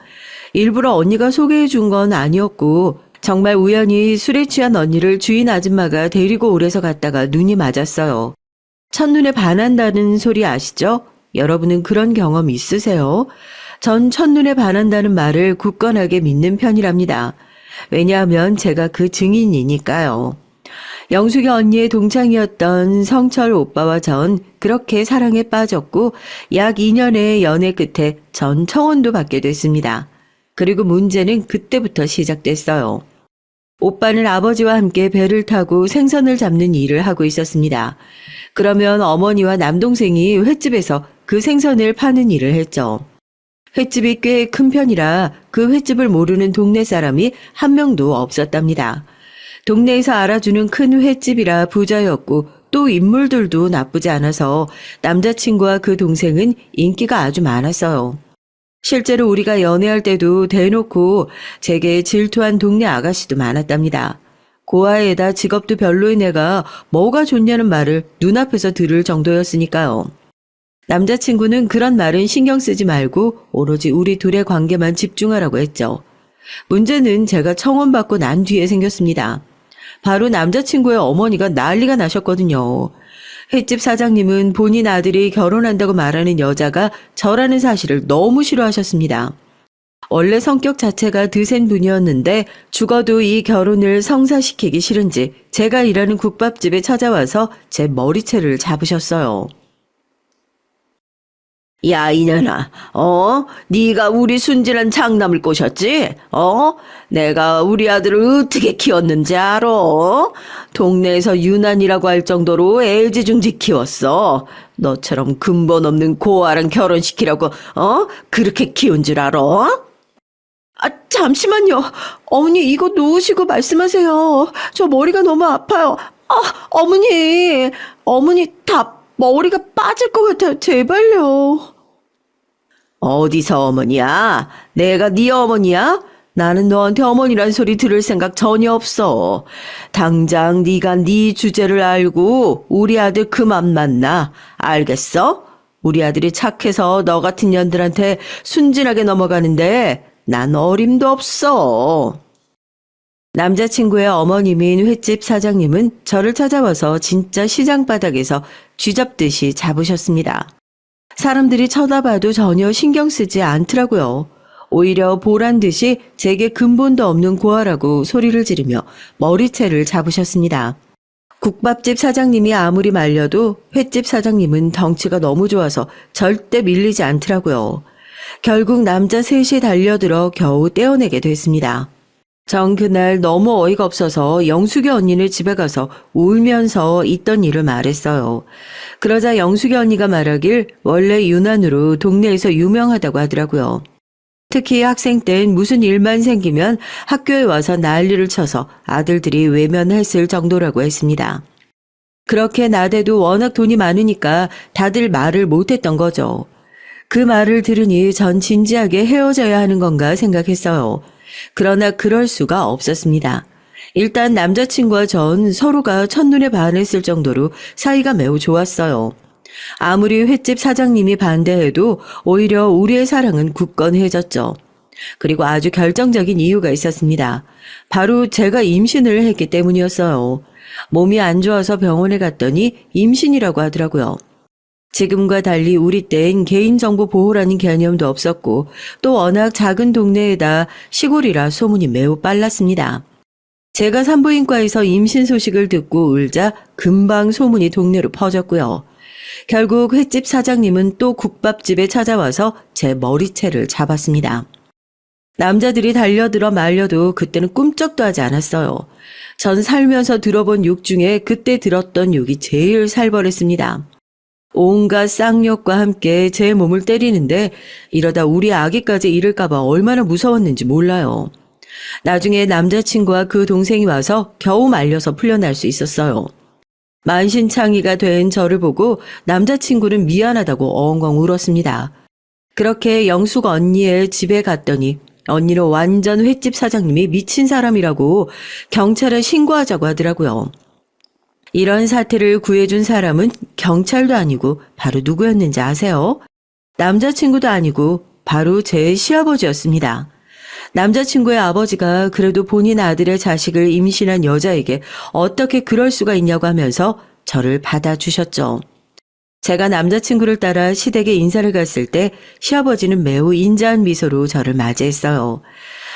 일부러 언니가 소개해 준 건 아니었고 정말 우연히 술에 취한 언니를 주인 아줌마가 데리고 오래서 갔다가 눈이 맞았어요. 첫눈에 반한다는 소리 아시죠? 여러분은 그런 경험 있으세요? 전 첫눈에 반한다는 말을 굳건하게 믿는 편이랍니다. 왜냐하면 제가 그 증인이니까요. 영숙이 언니의 동창이었던 성철 오빠와 전 그렇게 사랑에 빠졌고 약 2년의 연애 끝에 전 청혼도 받게 됐습니다. 그리고 문제는 그때부터 시작됐어요. 오빠는 아버지와 함께 배를 타고 생선을 잡는 일을 하고 있었습니다. 그러면 어머니와 남동생이 횟집에서 그 생선을 파는 일을 했죠. 횟집이 꽤 큰 편이라 그 횟집을 모르는 동네 사람이 한 명도 없었답니다. 동네에서 알아주는 큰 횟집이라 부자였고 또 인물들도 나쁘지 않아서 남자친구와 그 동생은 인기가 아주 많았어요. 실제로 우리가 연애할 때도 대놓고 제게 질투한 동네 아가씨도 많았답니다. 고아에다 직업도 별로인 애가 뭐가 좋냐는 말을 눈앞에서 들을 정도였으니까요. 남자친구는 그런 말은 신경 쓰지 말고 오로지 우리 둘의 관계만 집중하라고 했죠. 문제는 제가 청혼받고 난 뒤에 생겼습니다. 바로 남자친구의 어머니가 난리가 나셨거든요. 횟집 사장님은 본인 아들이 결혼한다고 말하는 여자가 저라는 사실을 너무 싫어하셨습니다. 원래 성격 자체가 드센 분이었는데 죽어도 이 결혼을 성사시키기 싫은지 제가 일하는 국밥집에 찾아와서 제 머리채를 잡으셨어요. 야, 이년아, 네가 우리 순진한 장남을 꼬셨지? 내가 우리 아들을 어떻게 키웠는지 알아? 동네에서 유난이라고 할 정도로 애지중지 키웠어. 너처럼 근본 없는 고아랑 결혼시키려고, 그렇게 키운 줄 알아? 아, 잠시만요. 어머니, 이거 놓으시고 말씀하세요. 저 머리가 너무 아파요. 어머니, 다 머리가 빠질 것 같아요. 제발요. 어디서 어머니야? 내가 네 어머니야? 나는 너한테 어머니란 소리 들을 생각 전혀 없어. 당장 네가 네 주제를 알고 우리 아들 그만 만나. 알겠어? 우리 아들이 착해서 너 같은 년들한테 순진하게 넘어가는데 난 어림도 없어. 남자친구의 어머님인 횟집 사장님은 저를 찾아와서 진짜 시장 바닥에서 쥐잡듯이 잡으셨습니다. 사람들이 쳐다봐도 전혀 신경 쓰지 않더라고요. 오히려 보란 듯이 제게 근본도 없는 고아라고 소리를 지르며 머리채를 잡으셨습니다. 국밥집 사장님이 아무리 말려도 횟집 사장님은 덩치가 너무 좋아서 절대 밀리지 않더라고요. 결국 남자 셋이 달려들어 겨우 떼어내게 됐습니다. 전 그날 너무 어이가 없어서 영숙이 언니네 집에 가서 울면서 있던 일을 말했어요. 그러자 영숙이 언니가 말하길 원래 유난으로 동네에서 유명하다고 하더라고요. 특히 학생 땐 무슨 일만 생기면 학교에 와서 난리를 쳐서 아들들이 외면했을 정도라고 했습니다. 그렇게 나대도 워낙 돈이 많으니까 다들 말을 못했던 거죠. 그 말을 들으니 전 진지하게 헤어져야 하는 건가 생각했어요. 그러나 그럴 수가 없었습니다. 일단 남자친구와 전 서로가 첫눈에 반했을 정도로 사이가 매우 좋았어요. 아무리 횟집 사장님이 반대해도 오히려 우리의 사랑은 굳건해졌죠. 그리고 아주 결정적인 이유가 있었습니다. 바로 제가 임신을 했기 때문이었어요. 몸이 안 좋아서 병원에 갔더니 임신이라고 하더라고요. 지금과 달리 우리 땐 개인정보 보호라는 개념도 없었고 또 워낙 작은 동네에다 시골이라 소문이 매우 빨랐습니다. 제가 산부인과에서 임신 소식을 듣고 울자 금방 소문이 동네로 퍼졌고요. 결국 횟집 사장님은 또 국밥집에 찾아와서 제 머리채를 잡았습니다. 남자들이 달려들어 말려도 그때는 꿈쩍도 하지 않았어요. 전 살면서 들어본 욕 중에 그때 들었던 욕이 제일 살벌했습니다. 온갖 쌍욕과 함께 제 몸을 때리는데 이러다 우리 아기까지 잃을까봐 얼마나 무서웠는지 몰라요. 나중에 남자친구와 그 동생이 와서 겨우 말려서 풀려날 수 있었어요. 만신창이가 된 저를 보고 남자친구는 미안하다고 엉엉 울었습니다. 그렇게 영숙 언니의 집에 갔더니 언니는 완전 횟집 사장님이 미친 사람이라고 경찰에 신고하자고 하더라고요. 이런 사태를 구해준 사람은 경찰도 아니고 바로 누구였는지 아세요? 남자친구도 아니고 바로 제 시아버지였습니다. 남자친구의 아버지가 그래도 본인 아들의 자식을 임신한 여자에게 어떻게 그럴 수가 있냐고 하면서 저를 받아주셨죠. 제가 남자친구를 따라 시댁에 인사를 갔을 때 시아버지는 매우 인자한 미소로 저를 맞이했어요.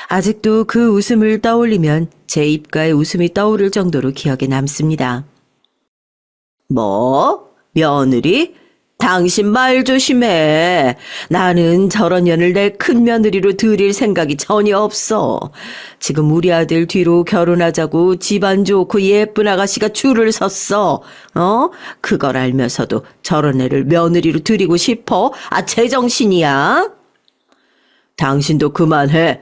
아직도 그 웃음을 떠올리면 제 입가에 웃음이 떠오를 정도로 기억에 남습니다. 뭐? 며느리? 당신 말 조심해. 나는 저런 년을 내 큰 며느리로 들일 생각이 전혀 없어. 지금 우리 아들 뒤로 결혼하자고 집안 좋고 예쁜 아가씨가 줄을 섰어. 그걸 알면서도 저런 애를 며느리로 들이고 싶어? 아, 제정신이야? 당신도 그만해.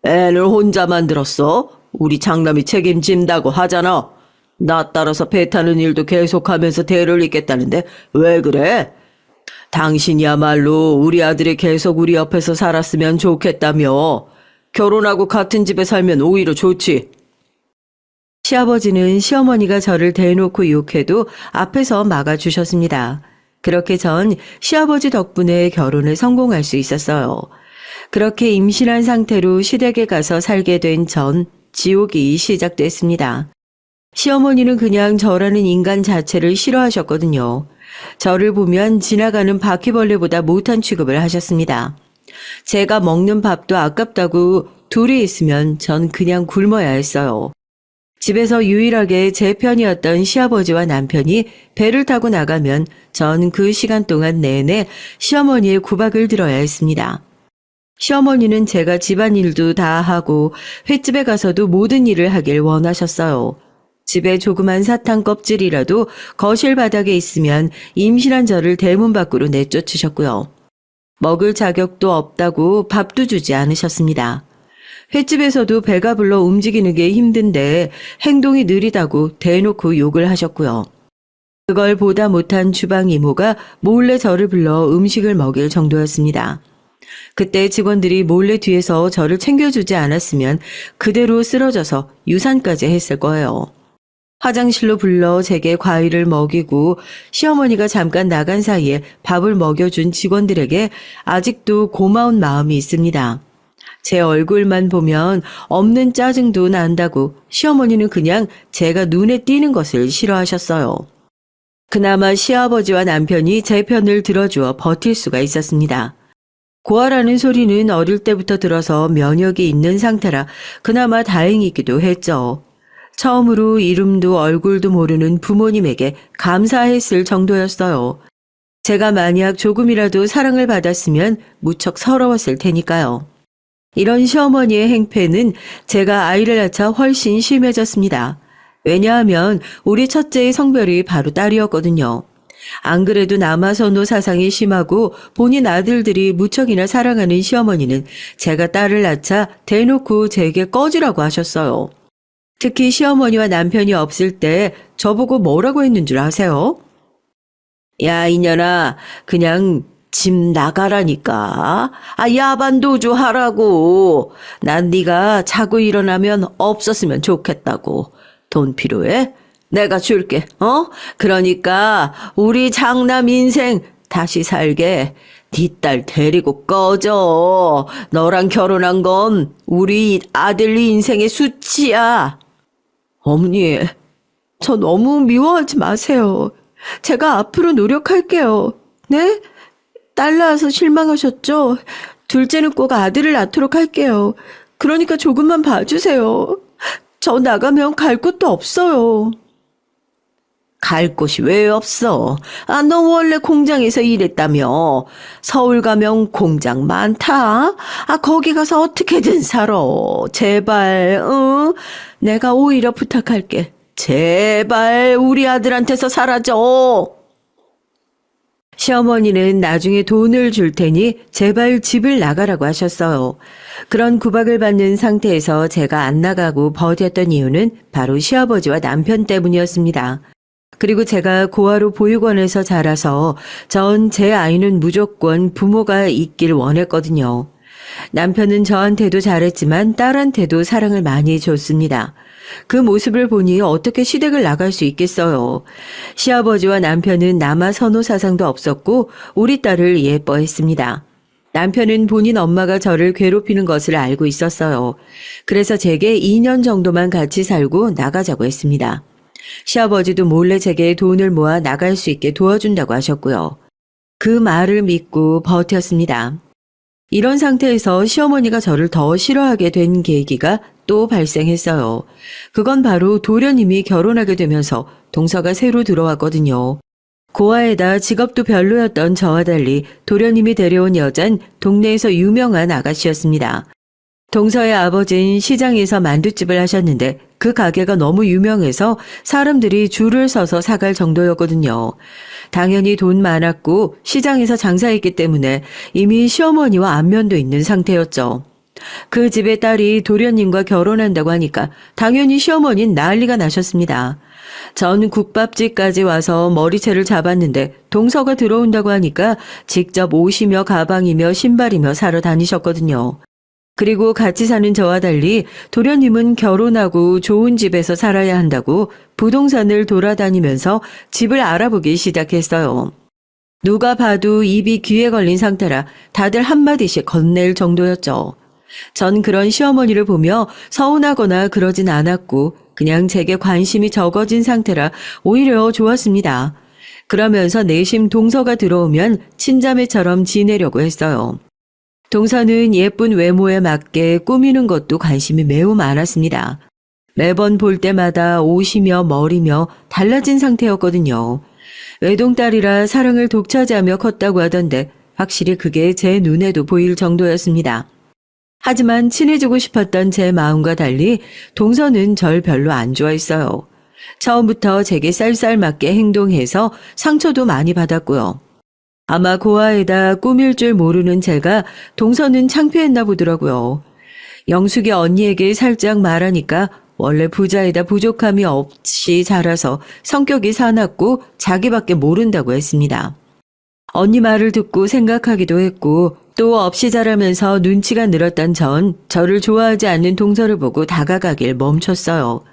애를 혼자 만들었어. 우리 장남이 책임진다고 하잖아. 나 따라서 배 타는 일도 계속하면서 대를 잇겠다는데 왜 그래? 당신이야말로 우리 아들이 계속 우리 옆에서 살았으면 좋겠다며. 결혼하고 같은 집에 살면 오히려 좋지. 시아버지는 시어머니가 저를 대놓고 욕해도 앞에서 막아주셨습니다. 그렇게 전 시아버지 덕분에 결혼에 성공할 수 있었어요. 그렇게 임신한 상태로 시댁에 가서 살게 된 전 지옥이 시작됐습니다. 시어머니는 그냥 저라는 인간 자체를 싫어하셨거든요. 저를 보면 지나가는 바퀴벌레보다 못한 취급을 하셨습니다. 제가 먹는 밥도 아깝다고 둘이 있으면 전 그냥 굶어야 했어요. 집에서 유일하게 제 편이었던 시아버지와 남편이 배를 타고 나가면 전 그 시간 동안 내내 시어머니의 구박을 들어야 했습니다. 시어머니는 제가 집안일도 다 하고 횟집에 가서도 모든 일을 하길 원하셨어요. 집에 조그만 사탕 껍질이라도 거실 바닥에 있으면 임신한 저를 대문 밖으로 내쫓으셨고요. 먹을 자격도 없다고 밥도 주지 않으셨습니다. 횟집에서도 배가 불러 움직이는 게 힘든데 행동이 느리다고 대놓고 욕을 하셨고요. 그걸 보다 못한 주방 이모가 몰래 저를 불러 음식을 먹일 정도였습니다. 그때 직원들이 몰래 뒤에서 저를 챙겨주지 않았으면 그대로 쓰러져서 유산까지 했을 거예요. 화장실로 불러 제게 과일을 먹이고 시어머니가 잠깐 나간 사이에 밥을 먹여준 직원들에게 아직도 고마운 마음이 있습니다. 제 얼굴만 보면 없는 짜증도 난다고 시어머니는 그냥 제가 눈에 띄는 것을 싫어하셨어요. 그나마 시아버지와 남편이 제 편을 들어주어 버틸 수가 있었습니다. 고아라는 소리는 어릴 때부터 들어서 면역이 있는 상태라 그나마 다행이기도 했죠. 처음으로 이름도 얼굴도 모르는 부모님에게 감사했을 정도였어요. 제가 만약 조금이라도 사랑을 받았으면 무척 서러웠을 테니까요. 이런 시어머니의 행패는 제가 아이를 낳자 훨씬 심해졌습니다. 왜냐하면 우리 첫째의 성별이 바로 딸이었거든요. 안 그래도 남아선호 사상이 심하고 본인 아들들이 무척이나 사랑하는 시어머니는 제가 딸을 낳자 대놓고 제게 꺼지라고 하셨어요. 특히 시어머니와 남편이 없을 때 저보고 뭐라고 했는 줄 아세요? 야, 이년아, 그냥 집 나가라니까. 아, 야반도주 하라고. 난 네가 자고 일어나면 없었으면 좋겠다고. 돈 필요해? 내가 줄게. 그러니까 우리 장남 인생 다시 살게. 네 딸 데리고 꺼져. 너랑 결혼한 건 우리 아들 인생의 수치야. 어머니, 저 너무 미워하지 마세요. 제가 앞으로 노력할게요. 네? 딸 낳아서 실망하셨죠? 둘째는 꼭 아들을 낳도록 할게요. 그러니까 조금만 봐주세요. 저 나가면 갈 곳도 없어요. 갈 곳이 왜 없어? 아, 너 원래 공장에서 일했다며. 서울 가면 공장 많다. 아, 거기 가서 어떻게든 살아. 제발, 응? 내가 오히려 부탁할게. 제발 우리 아들한테서 사라져. 시어머니는 나중에 돈을 줄 테니 제발 집을 나가라고 하셨어요. 그런 구박을 받는 상태에서 제가 안 나가고 버텼던 이유는 바로 시아버지와 남편 때문이었습니다. 그리고 제가 고아로 보육원에서 자라서 전 제 아이는 무조건 부모가 있길 원했거든요. 남편은 저한테도 잘했지만 딸한테도 사랑을 많이 줬습니다. 그 모습을 보니 어떻게 시댁을 나갈 수 있겠어요. 시아버지와 남편은 남아 선호 사상도 없었고 우리 딸을 예뻐했습니다. 남편은 본인 엄마가 저를 괴롭히는 것을 알고 있었어요. 그래서 제게 2년 정도만 같이 살고 나가자고 했습니다. 시아버지도 몰래 제게 돈을 모아 나갈 수 있게 도와준다고 하셨고요. 그 말을 믿고 버텼습니다. 이런 상태에서 시어머니가 저를 더 싫어하게 된 계기가 또 발생했어요. 그건 바로 도련님이 결혼하게 되면서 동서가 새로 들어왔거든요. 고아에다 직업도 별로였던 저와 달리 도련님이 데려온 여잔 동네에서 유명한 아가씨였습니다. 동서의 아버지는 시장에서 만두집을 하셨는데 그 가게가 너무 유명해서 사람들이 줄을 서서 사갈 정도였거든요. 당연히 돈 많았고 시장에서 장사했기 때문에 이미 시어머니와 안면도 있는 상태였죠. 그 집의 딸이 도련님과 결혼한다고 하니까 당연히 시어머니는 난리가 나셨습니다. 전 국밥집까지 와서 머리채를 잡았는데 동서가 들어온다고 하니까 직접 옷이며 가방이며 신발이며 사러 다니셨거든요. 그리고 같이 사는 저와 달리 도련님은 결혼하고 좋은 집에서 살아야 한다고 부동산을 돌아다니면서 집을 알아보기 시작했어요. 누가 봐도 입이 귀에 걸린 상태라 다들 한마디씩 건넬 정도였죠. 전 그런 시어머니를 보며 서운하거나 그러진 않았고 그냥 제게 관심이 적어진 상태라 오히려 좋았습니다. 그러면서 내심 동서가 들어오면 친자매처럼 지내려고 했어요. 동서는 예쁜 외모에 맞게 꾸미는 것도 관심이 매우 많았습니다. 매번 볼 때마다 옷이며 머리며 달라진 상태였거든요. 외동딸이라 사랑을 독차지하며 컸다고 하던데 확실히 그게 제 눈에도 보일 정도였습니다. 하지만 친해지고 싶었던 제 마음과 달리 동서는 절 별로 안 좋아했어요. 처음부터 제게 쌀쌀맞게 행동해서 상처도 많이 받았고요. 아마 고아에다 꾸밀 줄 모르는 제가 동서는 창피했나 보더라고요. 영숙이 언니에게 살짝 말하니까 원래 부자에다 부족함이 없이 자라서 성격이 사납고 자기밖에 모른다고 했습니다. 언니 말을 듣고 생각하기도 했고 또 없이 자라면서 눈치가 늘었던 전 저를 좋아하지 않는 동서를 보고 다가가길 멈췄어요.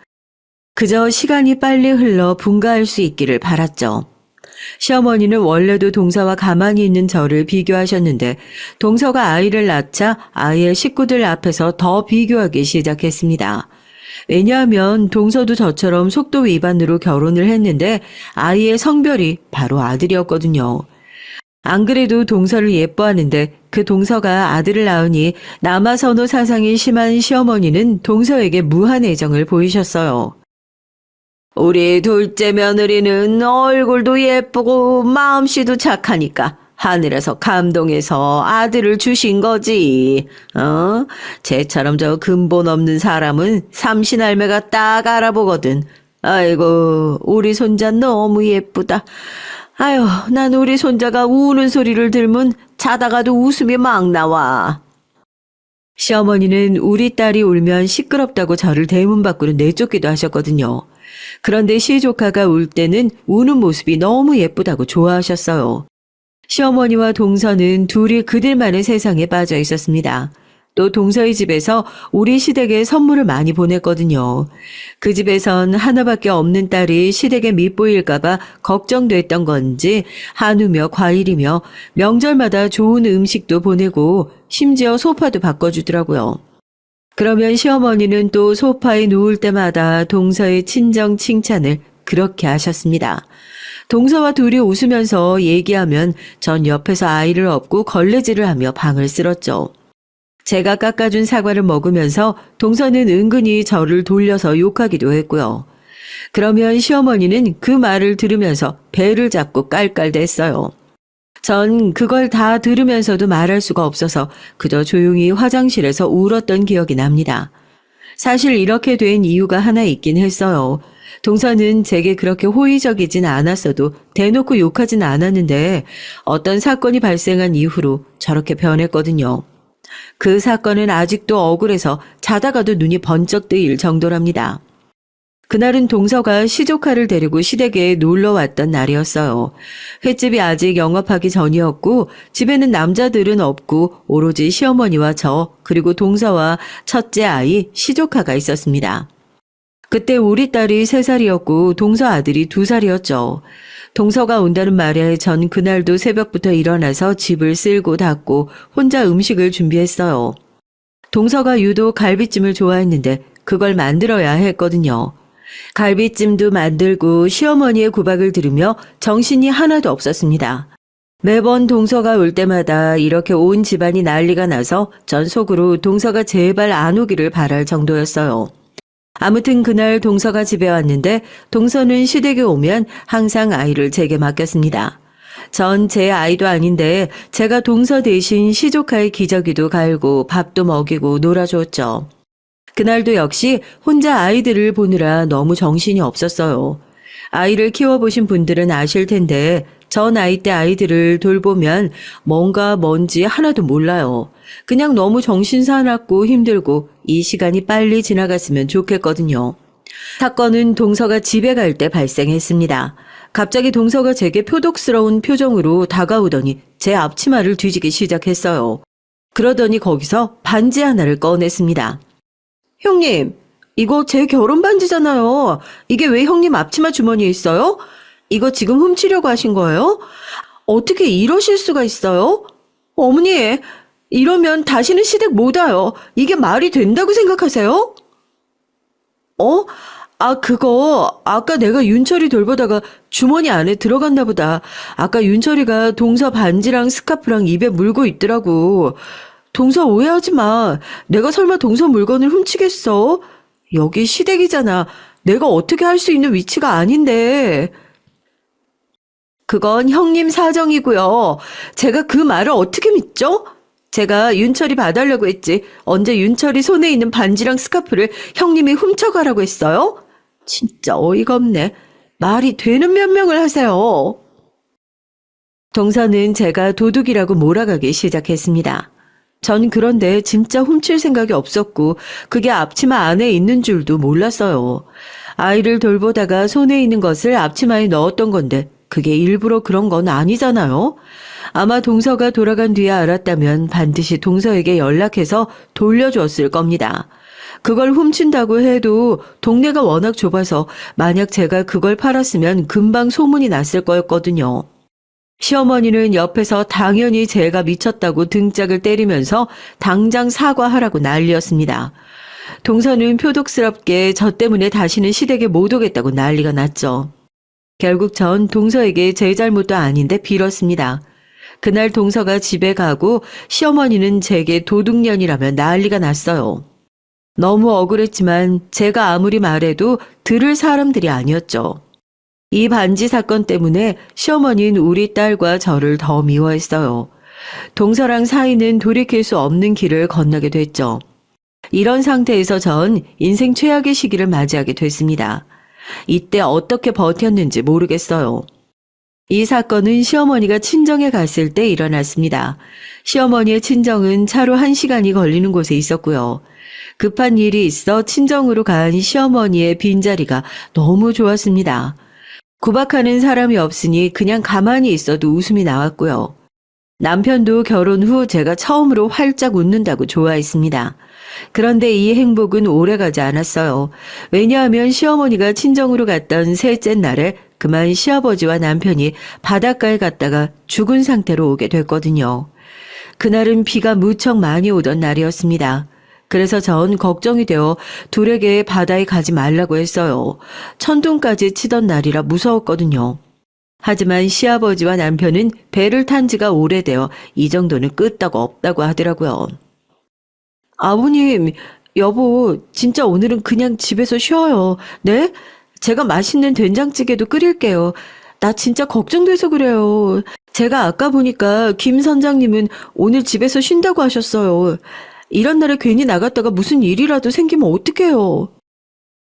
그저 시간이 빨리 흘러 분가할 수 있기를 바랐죠. 시어머니는 원래도 동서와 가만히 있는 저를 비교하셨는데 동서가 아이를 낳자 아이의 식구들 앞에서 더 비교하기 시작했습니다. 왜냐하면 동서도 저처럼 속도 위반으로 결혼을 했는데 아이의 성별이 바로 아들이었거든요. 안 그래도 동서를 예뻐하는데 그 동서가 아들을 낳으니 남아선호 사상이 심한 시어머니는 동서에게 무한 애정을 보이셨어요. 우리 둘째 며느리는 얼굴도 예쁘고 마음씨도 착하니까 하늘에서 감동해서 아들을 주신 거지. 쟤처럼 저 근본 없는 사람은 삼신할매가 딱 알아보거든. 아이고, 우리 손자 너무 예쁘다. 아유, 난 우리 손자가 우는 소리를 들으면 자다가도 웃음이 막 나와. 시어머니는 우리 딸이 울면 시끄럽다고 저를 대문 밖으로 내쫓기도 하셨거든요. 그런데 시조카가 울 때는 우는 모습이 너무 예쁘다고 좋아하셨어요. 시어머니와 동서는 둘이 그들만의 세상에 빠져 있었습니다. 또 동서의 집에서 우리 시댁에 선물을 많이 보냈거든요. 그 집에선 하나밖에 없는 딸이 시댁에 밉보일까봐 걱정됐던 건지 한우며 과일이며 명절마다 좋은 음식도 보내고 심지어 소파도 바꿔주더라고요. 그러면 시어머니는 또 소파에 누울 때마다 동서의 친정 칭찬을 그렇게 하셨습니다. 동서와 둘이 웃으면서 얘기하면 전 옆에서 아이를 업고 걸레질을 하며 방을 쓸었죠. 제가 깎아준 사과를 먹으면서 동서는 은근히 저를 돌려서 욕하기도 했고요. 그러면 시어머니는 그 말을 들으면서 배를 잡고 깔깔댔어요. 전 그걸 다 들으면서도 말할 수가 없어서 그저 조용히 화장실에서 울었던 기억이 납니다. 사실 이렇게 된 이유가 하나 있긴 했어요. 동서는 제게 그렇게 호의적이진 않았어도 대놓고 욕하진 않았는데 어떤 사건이 발생한 이후로 저렇게 변했거든요. 그 사건은 아직도 억울해서 자다가도 눈이 번쩍 뜨일 정도랍니다. 그날은 동서가 시조카를 데리고 시댁에 놀러 왔던 날이었어요. 횟집이 아직 영업하기 전이었고 집에는 남자들은 없고 오로지 시어머니와 저 그리고 동서와 첫째 아이 시조카가 있었습니다. 그때 우리 딸이 3살이었고 동서 아들이 2살이었죠. 동서가 온다는 말에 전 그날도 새벽부터 일어나서 집을 쓸고 닦고 혼자 음식을 준비했어요. 동서가 유독 갈비찜을 좋아했는데 그걸 만들어야 했거든요. 갈비찜도 만들고 시어머니의 구박을 들으며 정신이 하나도 없었습니다. 매번 동서가 올 때마다 이렇게 온 집안이 난리가 나서 전 속으로 동서가 제발 안 오기를 바랄 정도였어요. 아무튼 그날 동서가 집에 왔는데 동서는 시댁에 오면 항상 아이를 제게 맡겼습니다. 전 제 아이도 아닌데 제가 동서 대신 시조카의 기저귀도 갈고 밥도 먹이고 놀아줬죠. 그날도 역시 혼자 아이들을 보느라 너무 정신이 없었어요. 아이를 키워보신 분들은 아실 텐데 전 아이 때 아이들을 돌보면 뭔지 하나도 몰라요. 그냥 너무 정신 사납고 힘들고 이 시간이 빨리 지나갔으면 좋겠거든요. 사건은 동서가 집에 갈 때 발생했습니다. 갑자기 동서가 제게 표독스러운 표정으로 다가오더니 제 앞치마를 뒤지기 시작했어요. 그러더니 거기서 반지 하나를 꺼냈습니다. 형님, 이거 제 결혼 반지잖아요. 이게 왜 형님 앞치마 주머니에 있어요? 이거 지금 훔치려고 하신 거예요? 어떻게 이러실 수가 있어요? 어머니, 이러면 다시는 시댁 못 와요. 이게 말이 된다고 생각하세요? 그거 아까 내가 윤철이 돌보다가 주머니 안에 들어갔나 보다. 아까 윤철이가 동서 반지랑 스카프랑 입에 물고 있더라고. 동서 오해하지 마. 내가 설마 동서 물건을 훔치겠어? 여기 시댁이잖아. 내가 어떻게 할 수 있는 위치가 아닌데. 그건 형님 사정이고요. 제가 그 말을 어떻게 믿죠? 제가 윤철이 봐달라고 했지. 언제 윤철이 손에 있는 반지랑 스카프를 형님이 훔쳐가라고 했어요? 진짜 어이가 없네. 말이 되는 변명을 하세요. 동서는 제가 도둑이라고 몰아가기 시작했습니다. 전 그런데 진짜 훔칠 생각이 없었고 그게 앞치마 안에 있는 줄도 몰랐어요. 아이를 돌보다가 손에 있는 것을 앞치마에 넣었던 건데 그게 일부러 그런 건 아니잖아요. 아마 동서가 돌아간 뒤에 알았다면 반드시 동서에게 연락해서 돌려줬을 겁니다. 그걸 훔친다고 해도 동네가 워낙 좁아서 만약 제가 그걸 팔았으면 금방 소문이 났을 거였거든요. 시어머니는 옆에서 당연히 제가 미쳤다고 등짝을 때리면서 당장 사과하라고 난리였습니다. 동서는 표독스럽게 저 때문에 다시는 시댁에 못 오겠다고 난리가 났죠. 결국 전 동서에게 제 잘못도 아닌데 빌었습니다. 그날 동서가 집에 가고 시어머니는 제게 도둑년이라며 난리가 났어요. 너무 억울했지만 제가 아무리 말해도 들을 사람들이 아니었죠. 이 반지 사건 때문에 시어머니는 우리 딸과 저를 더 미워했어요. 동서랑 사이는 돌이킬 수 없는 길을 건너게 됐죠. 이런 상태에서 전 인생 최악의 시기를 맞이하게 됐습니다. 이때 어떻게 버텼는지 모르겠어요. 이 사건은 시어머니가 친정에 갔을 때 일어났습니다. 시어머니의 친정은 차로 1시간이 걸리는 곳에 있었고요. 급한 일이 있어 친정으로 간 시어머니의 빈자리가 너무 좋았습니다. 구박하는 사람이 없으니 그냥 가만히 있어도 웃음이 나왔고요. 남편도 결혼 후 제가 처음으로 활짝 웃는다고 좋아했습니다. 그런데 이 행복은 오래가지 않았어요. 왜냐하면 시어머니가 친정으로 갔던 셋째 날에 그만 시아버지와 남편이 바닷가에 갔다가 죽은 상태로 오게 됐거든요. 그날은 비가 무척 많이 오던 날이었습니다. 그래서 전 걱정이 되어 둘에게 바다에 가지 말라고 했어요. 천둥까지 치던 날이라 무서웠거든요. 하지만 시아버지와 남편은 배를 탄 지가 오래되어 이 정도는 끄떡 없다고 하더라고요. 아버님, 여보, 진짜 오늘은 그냥 집에서 쉬어요. 네? 제가 맛있는 된장찌개도 끓일게요. 나 진짜 걱정돼서 그래요. 제가 아까 보니까 김 선장님은 오늘 집에서 쉰다고 하셨어요. 이런 날에 괜히 나갔다가 무슨 일이라도 생기면 어떡해요.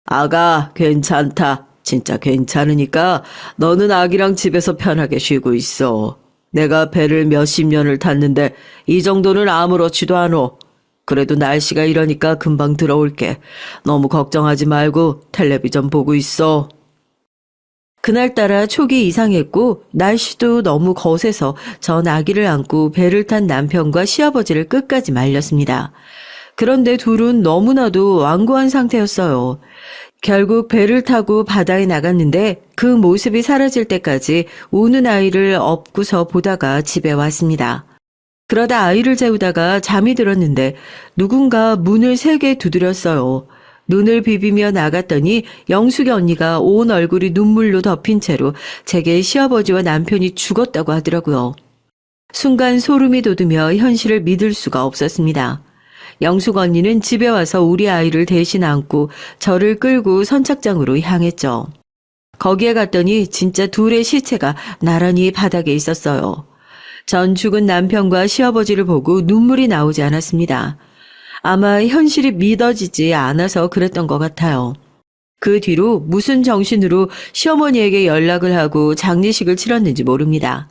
아가, 괜찮다. 진짜 괜찮으니까 너는 아기랑 집에서 편하게 쉬고 있어. 내가 배를 몇십 년을 탔는데 이 정도는 아무렇지도 않어. 그래도 날씨가 이러니까 금방 들어올게. 너무 걱정하지 말고 텔레비전 보고 있어. 그날따라 촉이 이상했고 날씨도 너무 거세서 전 아기를 안고 배를 탄 남편과 시아버지를 끝까지 말렸습니다. 그런데 둘은 너무나도 완고한 상태였어요. 결국 배를 타고 바다에 나갔는데 그 모습이 사라질 때까지 우는 아이를 업고서 보다가 집에 왔습니다. 그러다 아이를 재우다가 잠이 들었는데 누군가 문을 세게 두드렸어요. 눈을 비비며 나갔더니 영숙이 언니가 온 얼굴이 눈물로 덮인 채로 제게 시아버지와 남편이 죽었다고 하더라고요. 순간 소름이 돋으며 현실을 믿을 수가 없었습니다. 영숙 언니는 집에 와서 우리 아이를 대신 안고 저를 끌고 선착장으로 향했죠. 거기에 갔더니 진짜 둘의 시체가 나란히 바닥에 있었어요. 전 죽은 남편과 시아버지를 보고 눈물이 나오지 않았습니다. 아마 현실이 믿어지지 않아서 그랬던 것 같아요. 그 뒤로 무슨 정신으로 시어머니에게 연락을 하고 장례식을 치렀는지 모릅니다.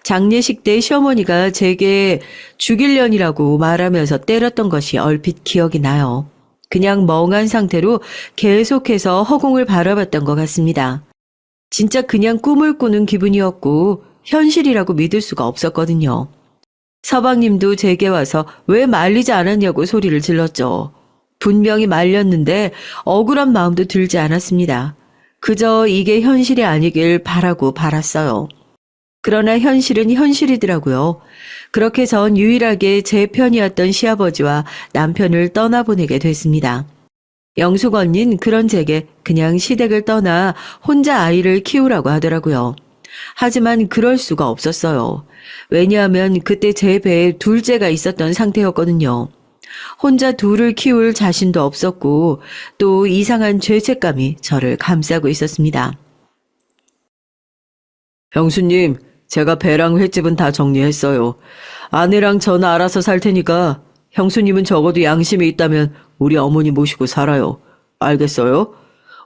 장례식 때 시어머니가 제게 죽일년이라고 말하면서 때렸던 것이 얼핏 기억이 나요. 그냥 멍한 상태로 계속해서 허공을 바라봤던 것 같습니다. 진짜 그냥 꿈을 꾸는 기분이었고 현실이라고 믿을 수가 없었거든요. 서방님도 제게 와서 왜 말리지 않았냐고 소리를 질렀죠. 분명히 말렸는데 억울한 마음도 들지 않았습니다. 그저 이게 현실이 아니길 바라고 바랐어요. 그러나 현실은 현실이더라고요. 그렇게 전 유일하게 제 편이었던 시아버지와 남편을 떠나보내게 됐습니다. 영숙 언니는 그런 제게 그냥 시댁을 떠나 혼자 아이를 키우라고 하더라고요. 하지만 그럴 수가 없었어요. 왜냐하면 그때 제 배에 둘째가 있었던 상태였거든요. 혼자 둘을 키울 자신도 없었고 또 이상한 죄책감이 저를 감싸고 있었습니다. 형수님, 제가 배랑 횟집은 다 정리했어요. 아내랑 전 알아서 살 테니까 형수님은 적어도 양심이 있다면 우리 어머니 모시고 살아요. 알겠어요?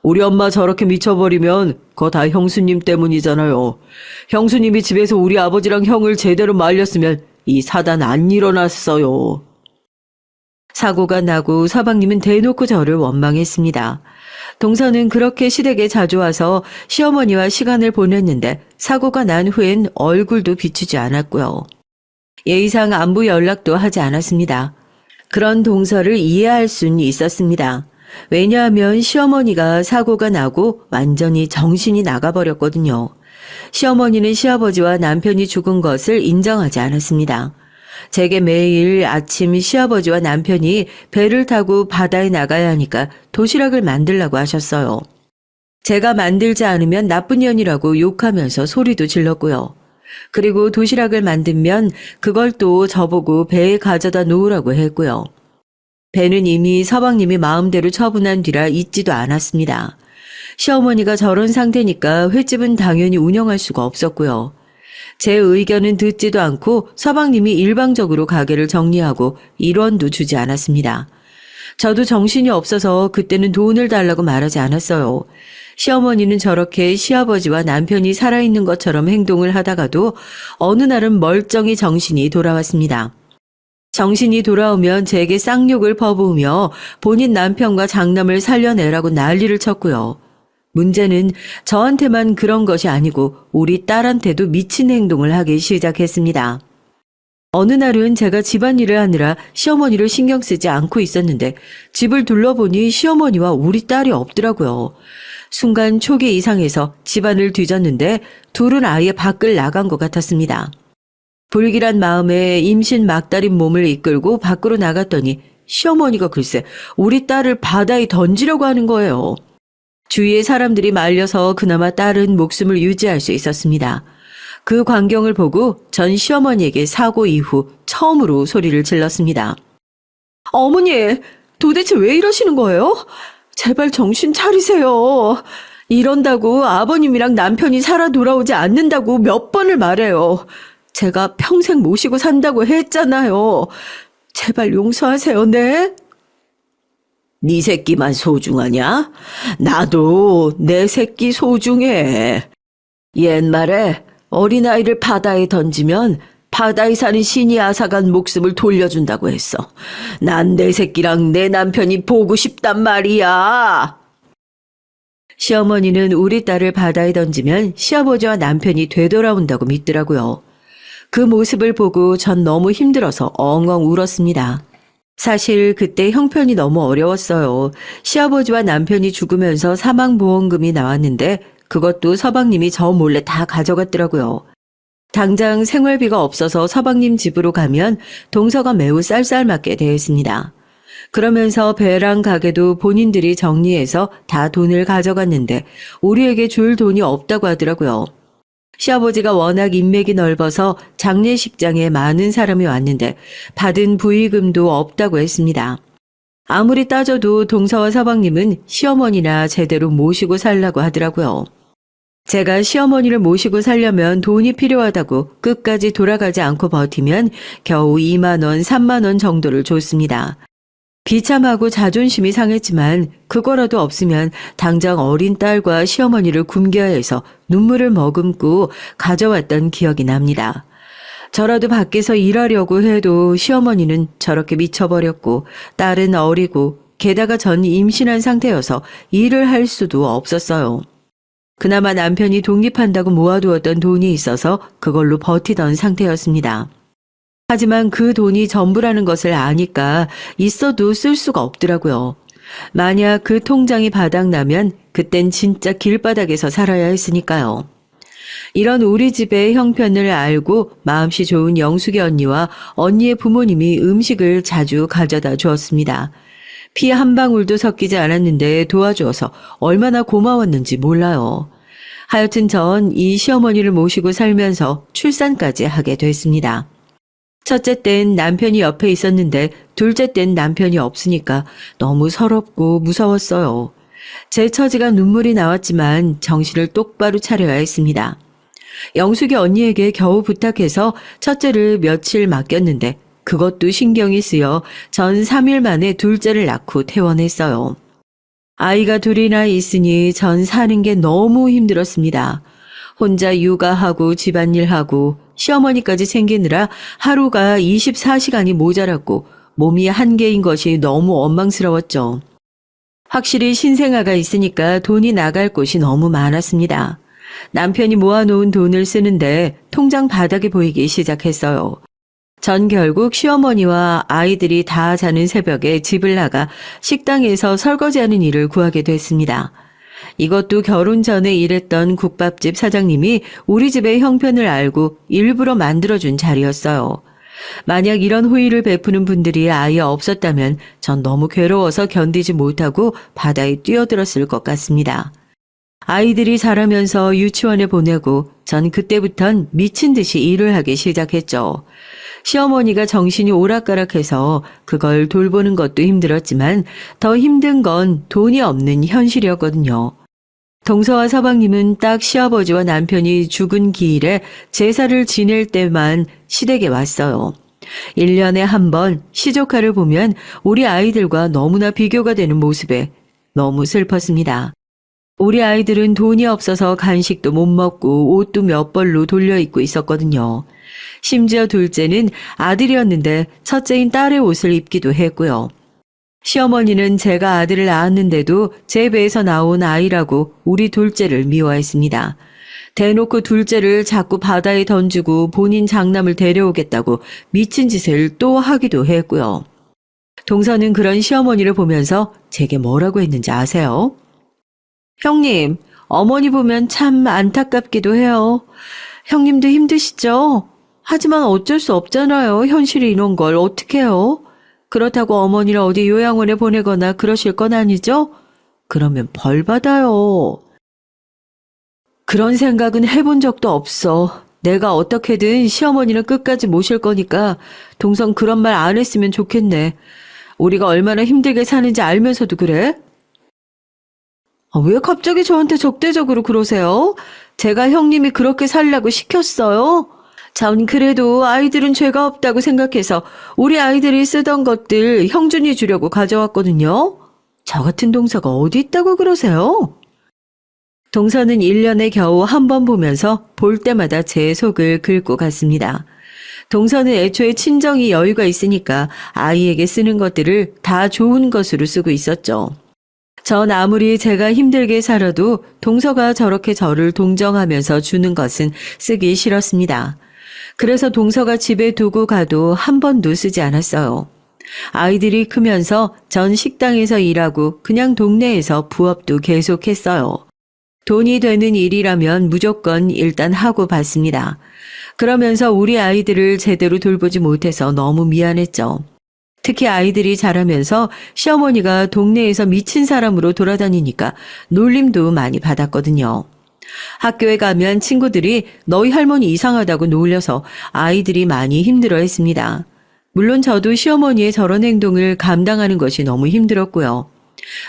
우리 엄마 저렇게 미쳐버리면 그거 다 형수님 때문이잖아요. 형수님이 집에서 우리 아버지랑 형을 제대로 말렸으면 이 사단 안 일어났어요. 사고가 나고 서방님은 대놓고 저를 원망했습니다. 동서는 그렇게 시댁에 자주 와서 시어머니와 시간을 보냈는데 사고가 난 후엔 얼굴도 비추지 않았고요. 예의상 안부 연락도 하지 않았습니다. 그런 동서를 이해할 수는 있었습니다. 왜냐하면 시어머니가 사고가 나고 완전히 정신이 나가버렸거든요. 시어머니는 시아버지와 남편이 죽은 것을 인정하지 않았습니다. 제게 매일 아침 시아버지와 남편이 배를 타고 바다에 나가야 하니까 도시락을 만들라고 하셨어요. 제가 만들지 않으면 나쁜 년이라고 욕하면서 소리도 질렀고요. 그리고 도시락을 만들면 그걸 또 저보고 배에 가져다 놓으라고 했고요. 배는 이미 서방님이 마음대로 처분한 뒤라 있지도 않았습니다. 시어머니가 저런 상태니까 횟집은 당연히 운영할 수가 없었고요. 제 의견은 듣지도 않고 서방님이 일방적으로 가게를 정리하고 일원도 주지 않았습니다. 저도 정신이 없어서 그때는 돈을 달라고 말하지 않았어요. 시어머니는 저렇게 시아버지와 남편이 살아있는 것처럼 행동을 하다가도 어느 날은 멀쩡히 정신이 돌아왔습니다. 정신이 돌아오면 제게 쌍욕을 퍼부으며 본인 남편과 장남을 살려내라고 난리를 쳤고요. 문제는 저한테만 그런 것이 아니고 우리 딸한테도 미친 행동을 하기 시작했습니다. 어느 날은 제가 집안일을 하느라 시어머니를 신경 쓰지 않고 있었는데 집을 둘러보니 시어머니와 우리 딸이 없더라고요. 순간 촉이 이상해서 집안을 뒤졌는데 둘은 아예 밖을 나간 것 같았습니다. 불길한 마음에 임신 막달인 몸을 이끌고 밖으로 나갔더니 시어머니가 글쎄 우리 딸을 바다에 던지려고 하는 거예요. 주위의 사람들이 말려서 그나마 딸은 목숨을 유지할 수 있었습니다. 그 광경을 보고 전 시어머니에게 사고 이후 처음으로 소리를 질렀습니다. 어머니, 도대체 왜 이러시는 거예요? 제발 정신 차리세요. 이런다고 아버님이랑 남편이 살아 돌아오지 않는다고 몇 번을 말해요. 제가 평생 모시고 산다고 했잖아요. 제발 용서하세요, 네? 네 새끼만 소중하냐? 나도 내 새끼 소중해. 옛말에 어린아이를 바다에 던지면 바다에 사는 신이 앗아간 목숨을 돌려준다고 했어. 난 내 새끼랑 내 남편이 보고 싶단 말이야. 시어머니는 우리 딸을 바다에 던지면 시아버지와 남편이 되돌아온다고 믿더라고요. 그 모습을 보고 전 너무 힘들어서 엉엉 울었습니다. 사실 그때 형편이 너무 어려웠어요. 시아버지와 남편이 죽으면서 사망보험금이 나왔는데 그것도 서방님이 저 몰래 다 가져갔더라고요. 당장 생활비가 없어서 서방님 집으로 가면 동서가 매우 쌀쌀맞게 대했습니다. 그러면서 배랑 가게도 본인들이 정리해서 다 돈을 가져갔는데 우리에게 줄 돈이 없다고 하더라고요. 시아버지가 워낙 인맥이 넓어서 장례식장에 많은 사람이 왔는데 받은 부의금도 없다고 했습니다. 아무리 따져도 동서와 서방님은 시어머니나 제대로 모시고 살라고 하더라고요. 제가 시어머니를 모시고 살려면 돈이 필요하다고 끝까지 돌아가지 않고 버티면 겨우 2만 원, 3만 원 정도를 줬습니다. 비참하고 자존심이 상했지만 그거라도 없으면 당장 어린 딸과 시어머니를 굶겨야 해서 눈물을 머금고 가져왔던 기억이 납니다. 저라도 밖에서 일하려고 해도 시어머니는 저렇게 미쳐버렸고 딸은 어리고 게다가 전 임신한 상태여서 일을 할 수도 없었어요. 그나마 남편이 독립한다고 모아두었던 돈이 있어서 그걸로 버티던 상태였습니다. 하지만 그 돈이 전부라는 것을 아니까 있어도 쓸 수가 없더라고요. 만약 그 통장이 바닥나면 그땐 진짜 길바닥에서 살아야 했으니까요. 이런 우리 집의 형편을 알고 마음씨 좋은 영숙이 언니와 언니의 부모님이 음식을 자주 가져다 주었습니다. 피 한 방울도 섞이지 않았는데 도와주어서 얼마나 고마웠는지 몰라요. 하여튼 전 이 시어머니를 모시고 살면서 출산까지 하게 됐습니다. 첫째 땐 남편이 옆에 있었는데 둘째 땐 남편이 없으니까 너무 서럽고 무서웠어요. 제 처지가 눈물이 나왔지만 정신을 똑바로 차려야 했습니다. 영숙이 언니에게 겨우 부탁해서 첫째를 며칠 맡겼는데 그것도 신경이 쓰여 전 3일 만에 둘째를 낳고 퇴원했어요. 아이가 둘이나 있으니 전 사는 게 너무 힘들었습니다. 혼자 육아하고 집안일하고 시어머니까지 챙기느라 하루가 24시간이 모자랐고 몸이 한계인 것이 너무 원망스러웠죠. 확실히 신생아가 있으니까 돈이 나갈 곳이 너무 많았습니다. 남편이 모아놓은 돈을 쓰는데 통장 바닥이 보이기 시작했어요. 전 결국 시어머니와 아이들이 다 자는 새벽에 집을 나가 식당에서 설거지하는 일을 구하게 됐습니다. 이것도 결혼 전에 일했던 국밥집 사장님이 우리 집의 형편을 알고 일부러 만들어준 자리였어요. 만약 이런 호의를 베푸는 분들이 아예 없었다면 전 너무 괴로워서 견디지 못하고 바다에 뛰어들었을 것 같습니다. 아이들이 자라면서 유치원에 보내고 전 그때부턴 미친 듯이 일을 하기 시작했죠. 시어머니가 정신이 오락가락해서 그걸 돌보는 것도 힘들었지만 더 힘든 건 돈이 없는 현실이었거든요. 동서와 서방님은 딱 시아버지와 남편이 죽은 기일에 제사를 지낼 때만 시댁에 왔어요. 1년에 한 번 시조카를 보면 우리 아이들과 너무나 비교가 되는 모습에 너무 슬펐습니다. 우리 아이들은 돈이 없어서 간식도 못 먹고 옷도 몇 벌로 돌려 입고 있었거든요. 심지어 둘째는 아들이었는데 첫째인 딸의 옷을 입기도 했고요. 시어머니는 제가 아들을 낳았는데도 제 배에서 나온 아이라고 우리 둘째를 미워했습니다. 대놓고 둘째를 자꾸 바다에 던지고 본인 장남을 데려오겠다고 미친 짓을 또 하기도 했고요. 동서는 그런 시어머니를 보면서 제게 뭐라고 했는지 아세요? 형님, 어머니 보면 참 안타깝기도 해요. 형님도 힘드시죠? 하지만 어쩔 수 없잖아요. 현실이 이런 걸 어떡해요? 그렇다고 어머니를 어디 요양원에 보내거나 그러실 건 아니죠? 그러면 벌 받아요. 그런 생각은 해본 적도 없어. 내가 어떻게든 시어머니는 끝까지 모실 거니까 동선 그런 말 안 했으면 좋겠네. 우리가 얼마나 힘들게 사는지 알면서도 그래? 왜 갑자기 저한테 적대적으로 그러세요? 제가 형님이 그렇게 살라고 시켰어요? 전 그래도 아이들은 죄가 없다고 생각해서 우리 아이들이 쓰던 것들 형준이 주려고 가져왔거든요. 저 같은 동서가 어디 있다고 그러세요? 동서는 1년에 겨우 한 번 보면서 볼 때마다 제 속을 긁고 갔습니다. 동서는 애초에 친정이 여유가 있으니까 아이에게 쓰는 것들을 다 좋은 것으로 쓰고 있었죠. 전 아무리 제가 힘들게 살아도 동서가 저렇게 저를 동정하면서 주는 것은 쓰기 싫었습니다. 그래서 동서가 집에 두고 가도 한 번도 쓰지 않았어요. 아이들이 크면서 전 식당에서 일하고 그냥 동네에서 부업도 계속했어요. 돈이 되는 일이라면 무조건 일단 하고 봤습니다. 그러면서 우리 아이들을 제대로 돌보지 못해서 너무 미안했죠. 특히 아이들이 자라면서 시어머니가 동네에서 미친 사람으로 돌아다니니까 놀림도 많이 받았거든요. 학교에 가면 친구들이 너희 할머니 이상하다고 놀려서 아이들이 많이 힘들어했습니다. 물론 저도 시어머니의 저런 행동을 감당하는 것이 너무 힘들었고요.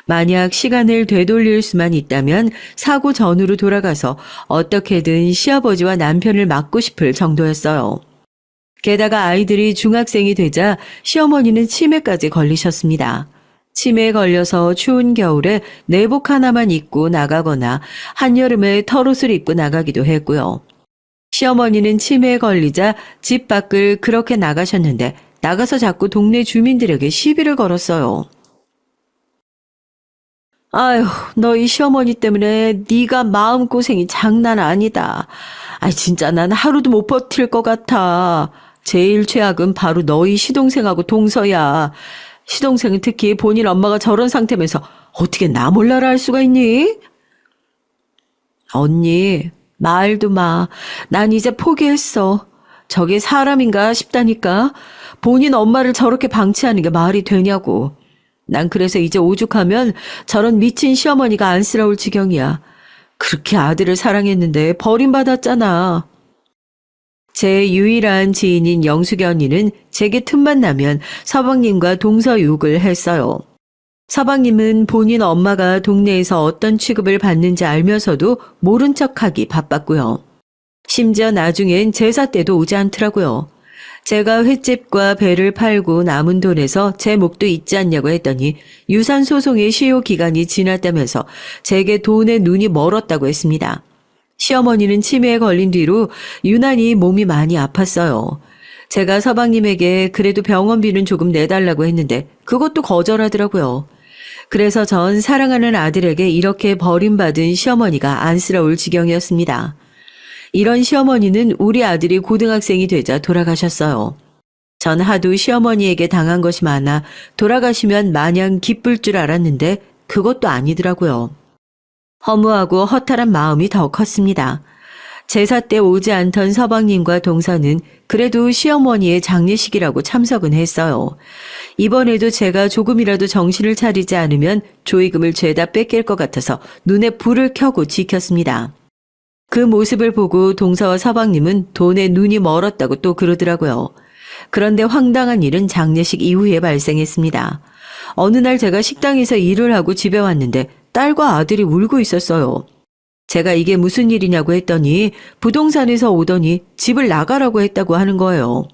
만약 시간을 되돌릴 수만 있다면 사고 전으로 돌아가서 어떻게든 시아버지와 남편을 막고 싶을 정도였어요. 게다가 아이들이 중학생이 되자 시어머니는 치매까지 걸리셨습니다. 치매에 걸려서 추운 겨울에 내복 하나만 입고 나가거나 한여름에 털옷을 입고 나가기도 했고요. 시어머니는 치매에 걸리자 집 밖을 그렇게 나가셨는데 나가서 자꾸 동네 주민들에게 시비를 걸었어요. 아휴, 너희 시어머니 때문에 네가 마음고생이 장난 아니다. 진짜 난 하루도 못 버틸 것 같아. 제일 최악은 바로 너희 시동생하고 동서야. 시동생은 특히 본인 엄마가 저런 상태면서 어떻게 나 몰라라 할 수가 있니? 언니, 말도 마. 난 이제 포기했어. 저게 사람인가 싶다니까. 본인 엄마를 저렇게 방치하는 게 말이 되냐고. 난 그래서 이제 오죽하면 저런 미친 시어머니가 안쓰러울 지경이야. 그렇게 아들을 사랑했는데 버림받았잖아. 제 유일한 지인인 영숙이 언니는 제게 틈만 나면 서방님과 동서육을 했어요. 서방님은 본인 엄마가 동네에서 어떤 취급을 받는지 알면서도 모른 척하기 바빴고요. 심지어 나중엔 제사 때도 오지 않더라고요. 제가 횟집과 배를 팔고 남은 돈에서 제 몫도 있지 않냐고 했더니 유산 소송의 시효 기간이 지났다면서 제게 돈에 눈이 멀었다고 했습니다. 시어머니는 치매에 걸린 뒤로 유난히 몸이 많이 아팠어요. 제가 서방님에게 그래도 병원비는 조금 내달라고 했는데 그것도 거절하더라고요. 그래서 전 사랑하는 아들에게 이렇게 버림받은 시어머니가 안쓰러울 지경이었습니다. 이런 시어머니는 우리 아들이 고등학생이 되자 돌아가셨어요. 전 하도 시어머니에게 당한 것이 많아 돌아가시면 마냥 기쁠 줄 알았는데 그것도 아니더라고요. 허무하고 허탈한 마음이 더 컸습니다. 제사 때 오지 않던 서방님과 동서는 그래도 시어머니의 장례식이라고 참석은 했어요. 이번에도 제가 조금이라도 정신을 차리지 않으면 조의금을 죄다 뺏길 것 같아서 눈에 불을 켜고 지켰습니다. 그 모습을 보고 동서와 서방님은 돈에 눈이 멀었다고 또 그러더라고요. 그런데 황당한 일은 장례식 이후에 발생했습니다. 어느 날 제가 식당에서 일을 하고 집에 왔는데 딸과 아들이 울고 있었어요. 제가 이게 무슨 일이냐고 했더니 부동산에서 오더니 집을 나가라고 했다고 하는 거예요.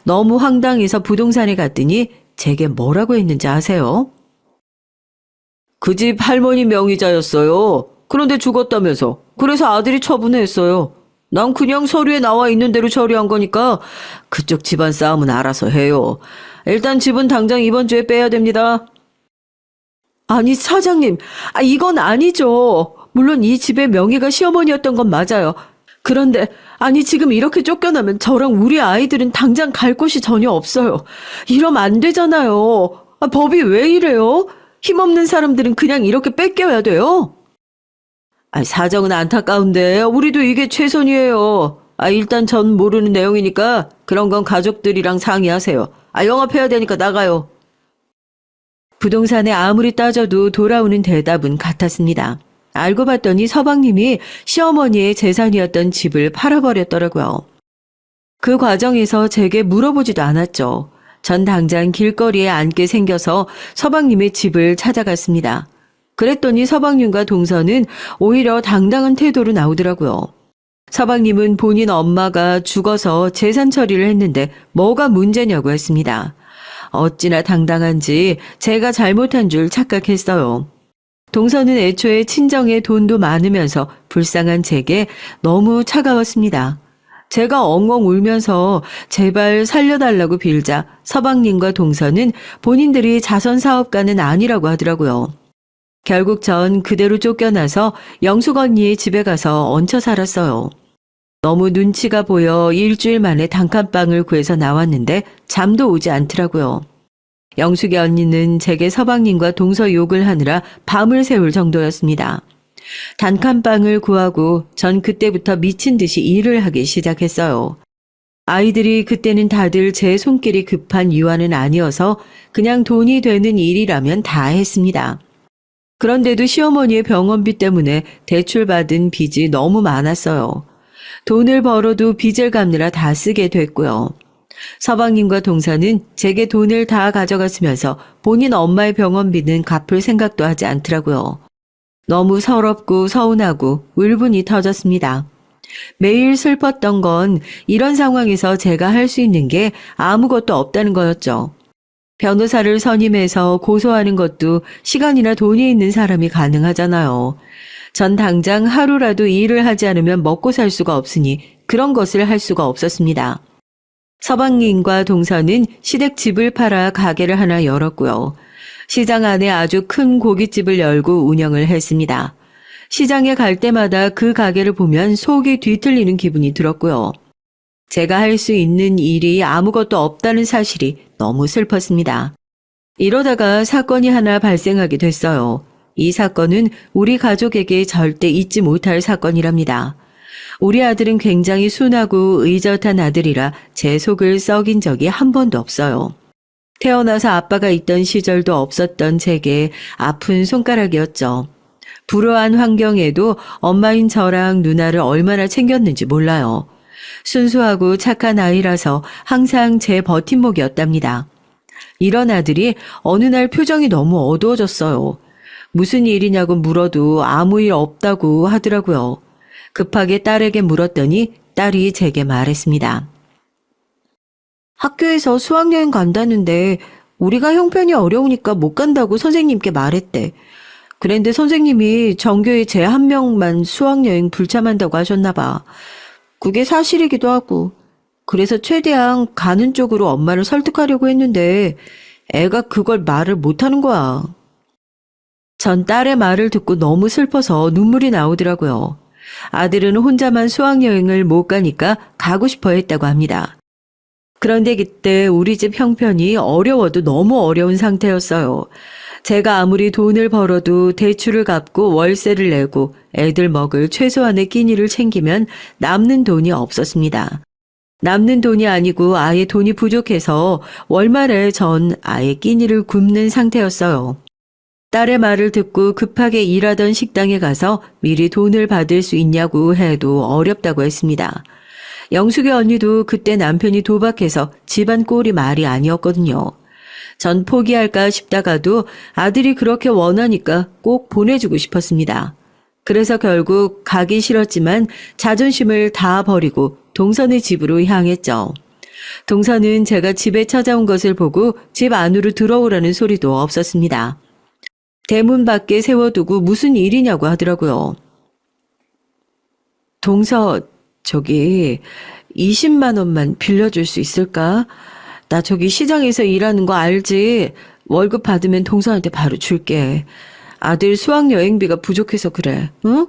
너무 황당해서 부동산에 갔더니 제게 뭐라고 했는지 아세요? 그 집 할머니 명의자였어요. 그런데 죽었다면서. 그래서 아들이 처분했어요. 난 그냥 서류에 나와 있는 대로 처리한 거니까 그쪽 집안 싸움은 알아서 해요. 일단 집은 당장 이번 주에 빼야 됩니다. 아니 사장님, 이건 아니죠. 물론 이 집의 명의가 시어머니였던 건 맞아요. 그런데 지금 이렇게 쫓겨나면 저랑 우리 아이들은 당장 갈 곳이 전혀 없어요. 이러면 안 되잖아요. 법이 왜 이래요? 힘없는 사람들은 그냥 이렇게 뺏겨야 돼요. 사정은 안타까운데 우리도 이게 최선이에요. 일단 전 모르는 내용이니까 그런 건 가족들이랑 상의하세요. 영업해야 되니까 나가요. 부동산에 아무리 따져도 돌아오는 대답은 같았습니다. 알고 봤더니 서방님이 시어머니의 재산이었던 집을 팔아버렸더라고요. 그 과정에서 제게 물어보지도 않았죠. 전 당장 길거리에 앉게 생겨서 서방님의 집을 찾아갔습니다. 그랬더니 서방님과 동서는 오히려 당당한 태도로 나오더라고요. 서방님은 본인 엄마가 죽어서 재산 처리를 했는데 뭐가 문제냐고 했습니다. 어찌나 당당한지 제가 잘못한 줄 착각했어요. 동서는 애초에 친정에 돈도 많으면서 불쌍한 제게 너무 차가웠습니다. 제가 엉엉 울면서 제발 살려달라고 빌자 서방님과 동서는 본인들이 자선 사업가는 아니라고 하더라고요. 결국 전 그대로 쫓겨나서 영숙 언니의 집에 가서 얹혀 살았어요. 너무 눈치가 보여 일주일 만에 단칸방을 구해서 나왔는데 잠도 오지 않더라고요. 영숙이 언니는 제게 서방님과 동서 욕을 하느라 밤을 새울 정도였습니다. 단칸방을 구하고 전 그때부터 미친 듯이 일을 하기 시작했어요. 아이들이 그때는 다들 제 손길이 급한 유아는 아니어서 그냥 돈이 되는 일이라면 다 했습니다. 그런데도 시어머니의 병원비 때문에 대출받은 빚이 너무 많았어요. 돈을 벌어도 빚을 갚느라 다 쓰게 됐고요. 서방님과 동서는 제게 돈을 다 가져갔으면서 본인 엄마의 병원비는 갚을 생각도 하지 않더라고요. 너무 서럽고 서운하고 울분이 터졌습니다. 매일 슬펐던 건 이런 상황에서 제가 할 수 있는 게 아무것도 없다는 거였죠. 변호사를 선임해서 고소하는 것도 시간이나 돈이 있는 사람이 가능하잖아요. 전 당장 하루라도 일을 하지 않으면 먹고 살 수가 없으니 그런 것을 할 수가 없었습니다. 서방님과 동서는 시댁집을 팔아 가게를 하나 열었고요. 시장 안에 아주 큰 고깃집을 열고 운영을 했습니다. 시장에 갈 때마다 그 가게를 보면 속이 뒤틀리는 기분이 들었고요. 제가 할 수 있는 일이 아무것도 없다는 사실이 너무 슬펐습니다. 이러다가 사건이 하나 발생하게 됐어요. 이 사건은 우리 가족에게 절대 잊지 못할 사건이랍니다. 우리 아들은 굉장히 순하고 의젓한 아들이라 제 속을 썩인 적이 한 번도 없어요. 태어나서 아빠가 있던 시절도 없었던 제게 아픈 손가락이었죠. 불우한 환경에도 엄마인 저랑 누나를 얼마나 챙겼는지 몰라요. 순수하고 착한 아이라서 항상 제 버팀목이었답니다. 이런 아들이 어느 날 표정이 너무 어두워졌어요. 무슨 일이냐고 물어도 아무 일 없다고 하더라고요. 급하게 딸에게 물었더니 딸이 제게 말했습니다. 학교에서 수학여행 간다는데 우리가 형편이 어려우니까 못 간다고 선생님께 말했대. 그런데 선생님이 전교에 제 한 명만 수학여행 불참한다고 하셨나 봐. 그게 사실이기도 하고. 그래서 최대한 가는 쪽으로 엄마를 설득하려고 했는데 애가 그걸 말을 못하는 거야. 전 딸의 말을 듣고 너무 슬퍼서 눈물이 나오더라고요. 아들은 혼자만 수학여행을 못 가니까 가고 싶어 했다고 합니다. 그런데 그때 우리 집 형편이 어려워도 너무 어려운 상태였어요. 제가 아무리 돈을 벌어도 대출을 갚고 월세를 내고 애들 먹을 최소한의 끼니를 챙기면 남는 돈이 없었습니다. 남는 돈이 아니고 아예 돈이 부족해서 월말에 전 아예 끼니를 굶는 상태였어요. 딸의 말을 듣고 급하게 일하던 식당에 가서 미리 돈을 받을 수 있냐고 해도 어렵다고 했습니다. 영숙의 언니도 그때 남편이 도박해서 집안 꼴이 말이 아니었거든요. 전 포기할까 싶다가도 아들이 그렇게 원하니까 꼭 보내주고 싶었습니다. 그래서 결국 가기 싫었지만 자존심을 다 버리고 동선의 집으로 향했죠. 동선은 제가 집에 찾아온 것을 보고 집 안으로 들어오라는 소리도 없었습니다. 대문 밖에 세워두고 무슨 일이냐고 하더라고요. 동서, 저기 20만 원만 빌려줄 수 있을까? 나 저기 시장에서 일하는 거 알지? 월급 받으면 동서한테 바로 줄게. 아들 수학여행비가 부족해서 그래. 응?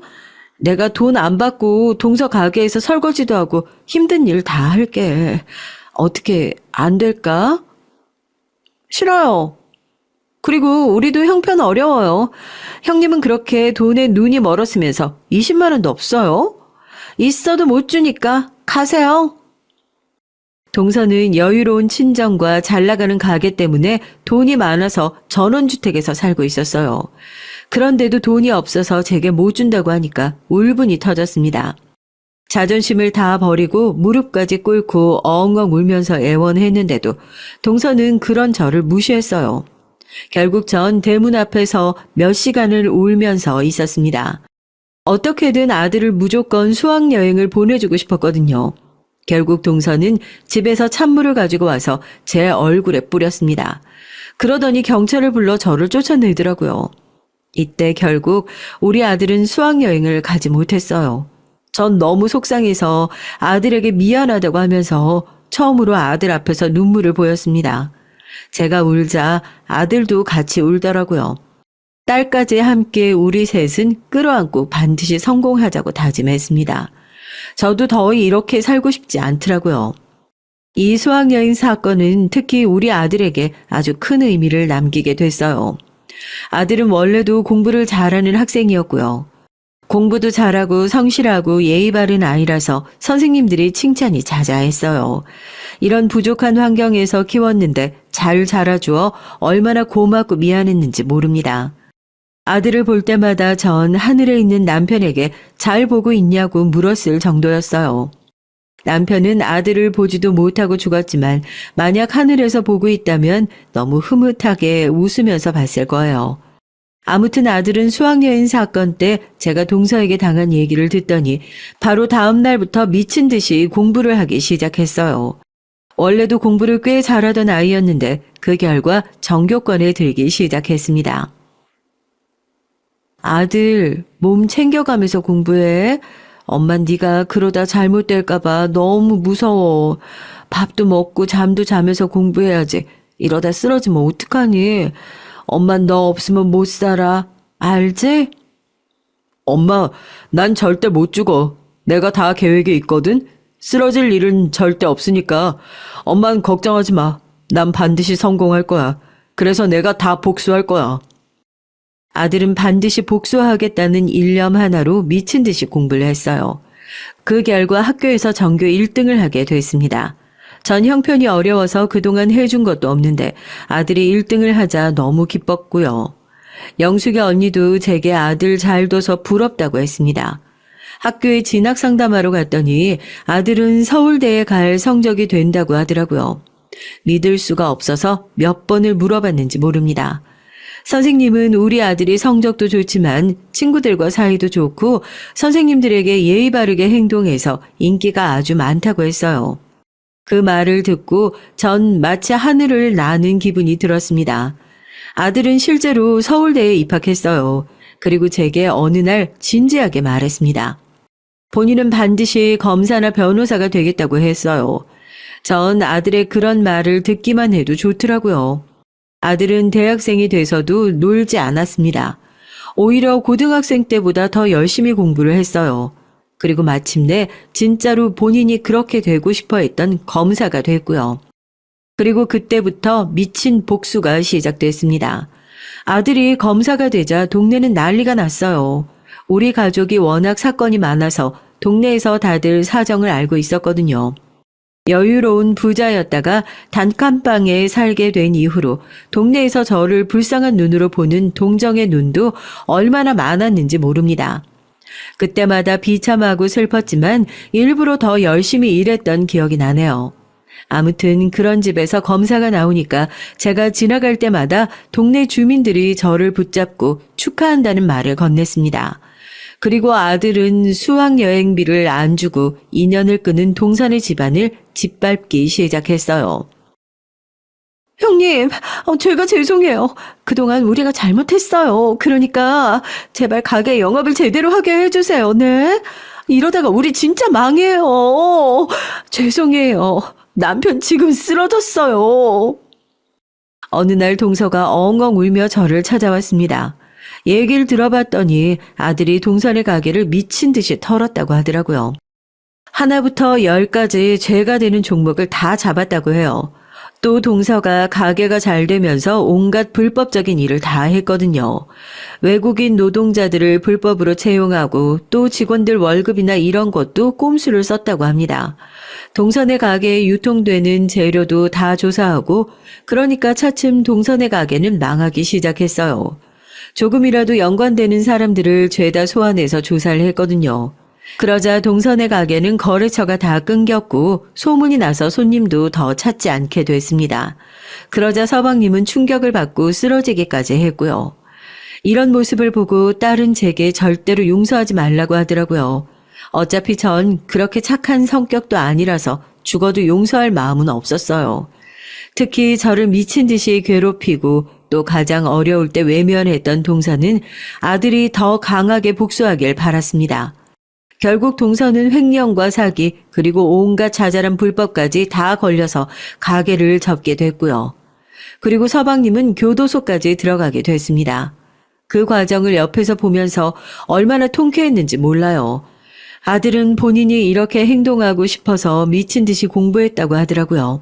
내가 돈 안 받고 동서 가게에서 설거지도 하고 힘든 일 다 할게. 어떻게 안 될까? 싫어요. 그리고 우리도 형편 어려워요. 형님은 그렇게 돈에 눈이 멀었으면서 20만 원도 없어요? 있어도 못 주니까 가세요. 동서는 여유로운 친정과 잘 나가는 가게 때문에 돈이 많아서 전원주택에서 살고 있었어요. 그런데도 돈이 없어서 제게 못 준다고 하니까 울분이 터졌습니다. 자존심을 다 버리고 무릎까지 꿇고 엉엉 울면서 애원했는데도 동서는 그런 저를 무시했어요. 결국 전 대문 앞에서 몇 시간을 울면서 있었습니다. 어떻게든 아들을 무조건 수학여행을 보내주고 싶었거든요. 결국 동서는 집에서 찬물을 가지고 와서 제 얼굴에 뿌렸습니다. 그러더니 경찰을 불러 저를 쫓아내더라고요. 이때 결국 우리 아들은 수학여행을 가지 못했어요. 전 너무 속상해서 아들에게 미안하다고 하면서 처음으로 아들 앞에서 눈물을 보였습니다. 제가 울자 아들도 같이 울더라고요. 딸까지 함께 우리 셋은 끌어안고 반드시 성공하자고 다짐했습니다. 저도 더 이렇게 살고 싶지 않더라고요. 이 수학여행 사건은 특히 우리 아들에게 아주 큰 의미를 남기게 됐어요. 아들은 원래도 공부를 잘하는 학생이었고요. 공부도 잘하고 성실하고 예의 바른 아이라서 선생님들이 칭찬이 자자했어요. 이런 부족한 환경에서 키웠는데 잘 자라주어 얼마나 고맙고 미안했는지 모릅니다. 아들을 볼 때마다 전 하늘에 있는 남편에게 잘 보고 있냐고 물었을 정도였어요. 남편은 아들을 보지도 못하고 죽었지만 만약 하늘에서 보고 있다면 너무 흐뭇하게 웃으면서 봤을 거예요. 아무튼 아들은 수학여행 사건 때 제가 동서에게 당한 얘기를 듣더니 바로 다음 날부터 미친 듯이 공부를 하기 시작했어요. 원래도 공부를 꽤 잘하던 아이였는데 그 결과 전교권에 들기 시작했습니다. 아들, 몸 챙겨가면서 공부해. 엄만 네가 그러다 잘못될까 봐 너무 무서워. 밥도 먹고 잠도 자면서 공부해야지. 이러다 쓰러지면 어떡하니? 엄만 너 없으면 못 살아. 알지? 엄마, 난 절대 못 죽어. 내가 다 계획에 있거든. 쓰러질 일은 절대 없으니까 엄만 걱정하지 마. 난 반드시 성공할 거야. 그래서 내가 다 복수할 거야. 아들은 반드시 복수하겠다는 일념 하나로 미친 듯이 공부를 했어요. 그 결과 학교에서 전교 1등을 하게 됐습니다. 전 형편이 어려워서 그동안 해준 것도 없는데 아들이 1등을 하자 너무 기뻤고요. 영숙이 언니도 제게 아들 잘 둬서 부럽다고 했습니다. 학교에 진학 상담하러 갔더니 아들은 서울대에 갈 성적이 된다고 하더라고요. 믿을 수가 없어서 몇 번을 물어봤는지 모릅니다. 선생님은 우리 아들이 성적도 좋지만 친구들과 사이도 좋고 선생님들에게 예의 바르게 행동해서 인기가 아주 많다고 했어요. 그 말을 듣고 전 마치 하늘을 나는 기분이 들었습니다. 아들은 실제로 서울대에 입학했어요. 그리고 제게 어느 날 진지하게 말했습니다. 본인은 반드시 검사나 변호사가 되겠다고 했어요. 전 아들의 그런 말을 듣기만 해도 좋더라고요. 아들은 대학생이 돼서도 놀지 않았습니다. 오히려 고등학생 때보다 더 열심히 공부를 했어요. 그리고 마침내 진짜로 본인이 그렇게 되고 싶어 했던 검사가 됐고요. 그리고 그때부터 미친 복수가 시작됐습니다. 아들이 검사가 되자 동네는 난리가 났어요. 우리 가족이 워낙 사건이 많아서 동네에서 다들 사정을 알고 있었거든요. 여유로운 부자였다가 단칸방에 살게 된 이후로 동네에서 저를 불쌍한 눈으로 보는 동정의 눈도 얼마나 많았는지 모릅니다. 그때마다 비참하고 슬펐지만 일부러 더 열심히 일했던 기억이 나네요. 아무튼 그런 집에서 검사가 나오니까 제가 지나갈 때마다 동네 주민들이 저를 붙잡고 축하한다는 말을 건넸습니다. 그리고 아들은 수학여행비를 안 주고 인연을 끊은 동선의 집안을 짓밟기 시작했어요. 형님, 제가 죄송해요. 그동안 우리가 잘못했어요. 그러니까 제발 가게 영업을 제대로 하게 해주세요. 네? 이러다가 우리 진짜 망해요. 죄송해요. 남편 지금 쓰러졌어요. 어느 날 동서가 엉엉 울며 저를 찾아왔습니다. 얘기를 들어봤더니 아들이 동선의 가게를 미친 듯이 털었다고 하더라고요. 하나부터 10까지 죄가 되는 종목을 다 잡았다고 해요. 또 동서가 가게가 잘 되면서 온갖 불법적인 일을 다 했거든요. 외국인 노동자들을 불법으로 채용하고 또 직원들 월급이나 이런 것도 꼼수를 썼다고 합니다. 동선의 가게에 유통되는 재료도 다 조사하고 그러니까 차츰 동선의 가게는 망하기 시작했어요. 조금이라도 연관되는 사람들을 죄다 소환해서 조사를 했거든요. 그러자 동선의 가게는 거래처가 다 끊겼고 소문이 나서 손님도 더 찾지 않게 됐습니다. 그러자 서방님은 충격을 받고 쓰러지기까지 했고요. 이런 모습을 보고 딸은 제게 절대로 용서하지 말라고 하더라고요. 어차피 전 그렇게 착한 성격도 아니라서 죽어도 용서할 마음은 없었어요. 특히 저를 미친 듯이 괴롭히고 또 가장 어려울 때 외면했던 동서는 아들이 더 강하게 복수하길 바랐습니다. 결국 동서는 횡령과 사기 그리고 온갖 자잘한 불법까지 다 걸려서 가게를 접게 됐고요. 그리고 서방님은 교도소까지 들어가게 됐습니다. 그 과정을 옆에서 보면서 얼마나 통쾌했는지 몰라요. 아들은 본인이 이렇게 행동하고 싶어서 미친 듯이 공부했다고 하더라고요.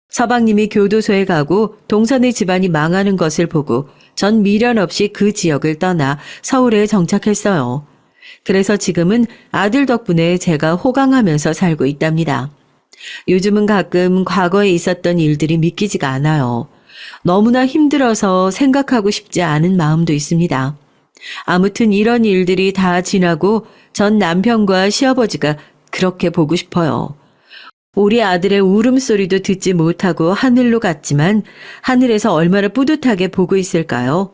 서방님이 교도소에 가고 동선의 집안이 망하는 것을 보고 전 미련 없이 그 지역을 떠나 서울에 정착했어요. 그래서 지금은 아들 덕분에 제가 호강하면서 살고 있답니다. 요즘은 가끔 과거에 있었던 일들이 믿기지가 않아요. 너무나 힘들어서 생각하고 싶지 않은 마음도 있습니다. 아무튼 이런 일들이 다 지나고 전 남편과 시아버지가 그렇게 보고 싶어요. 우리 아들의 울음소리도 듣지 못하고 하늘로 갔지만 하늘에서 얼마나 뿌듯하게 보고 있을까요?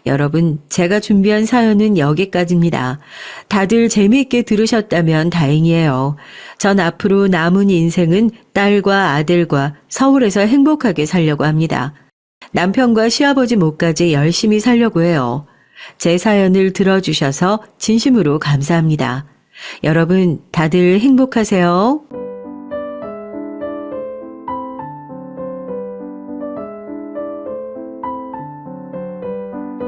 여러분, 제가 준비한 사연은 여기까지입니다. 다들 재미있게 들으셨다면 다행이에요. 전 앞으로 남은 인생은 딸과 아들과 서울에서 행복하게 살려고 합니다. 남편과 시아버지 몫까지 열심히 살려고 해요. 제 사연을 들어주셔서 진심으로 감사합니다. 여러분, 다들 행복하세요.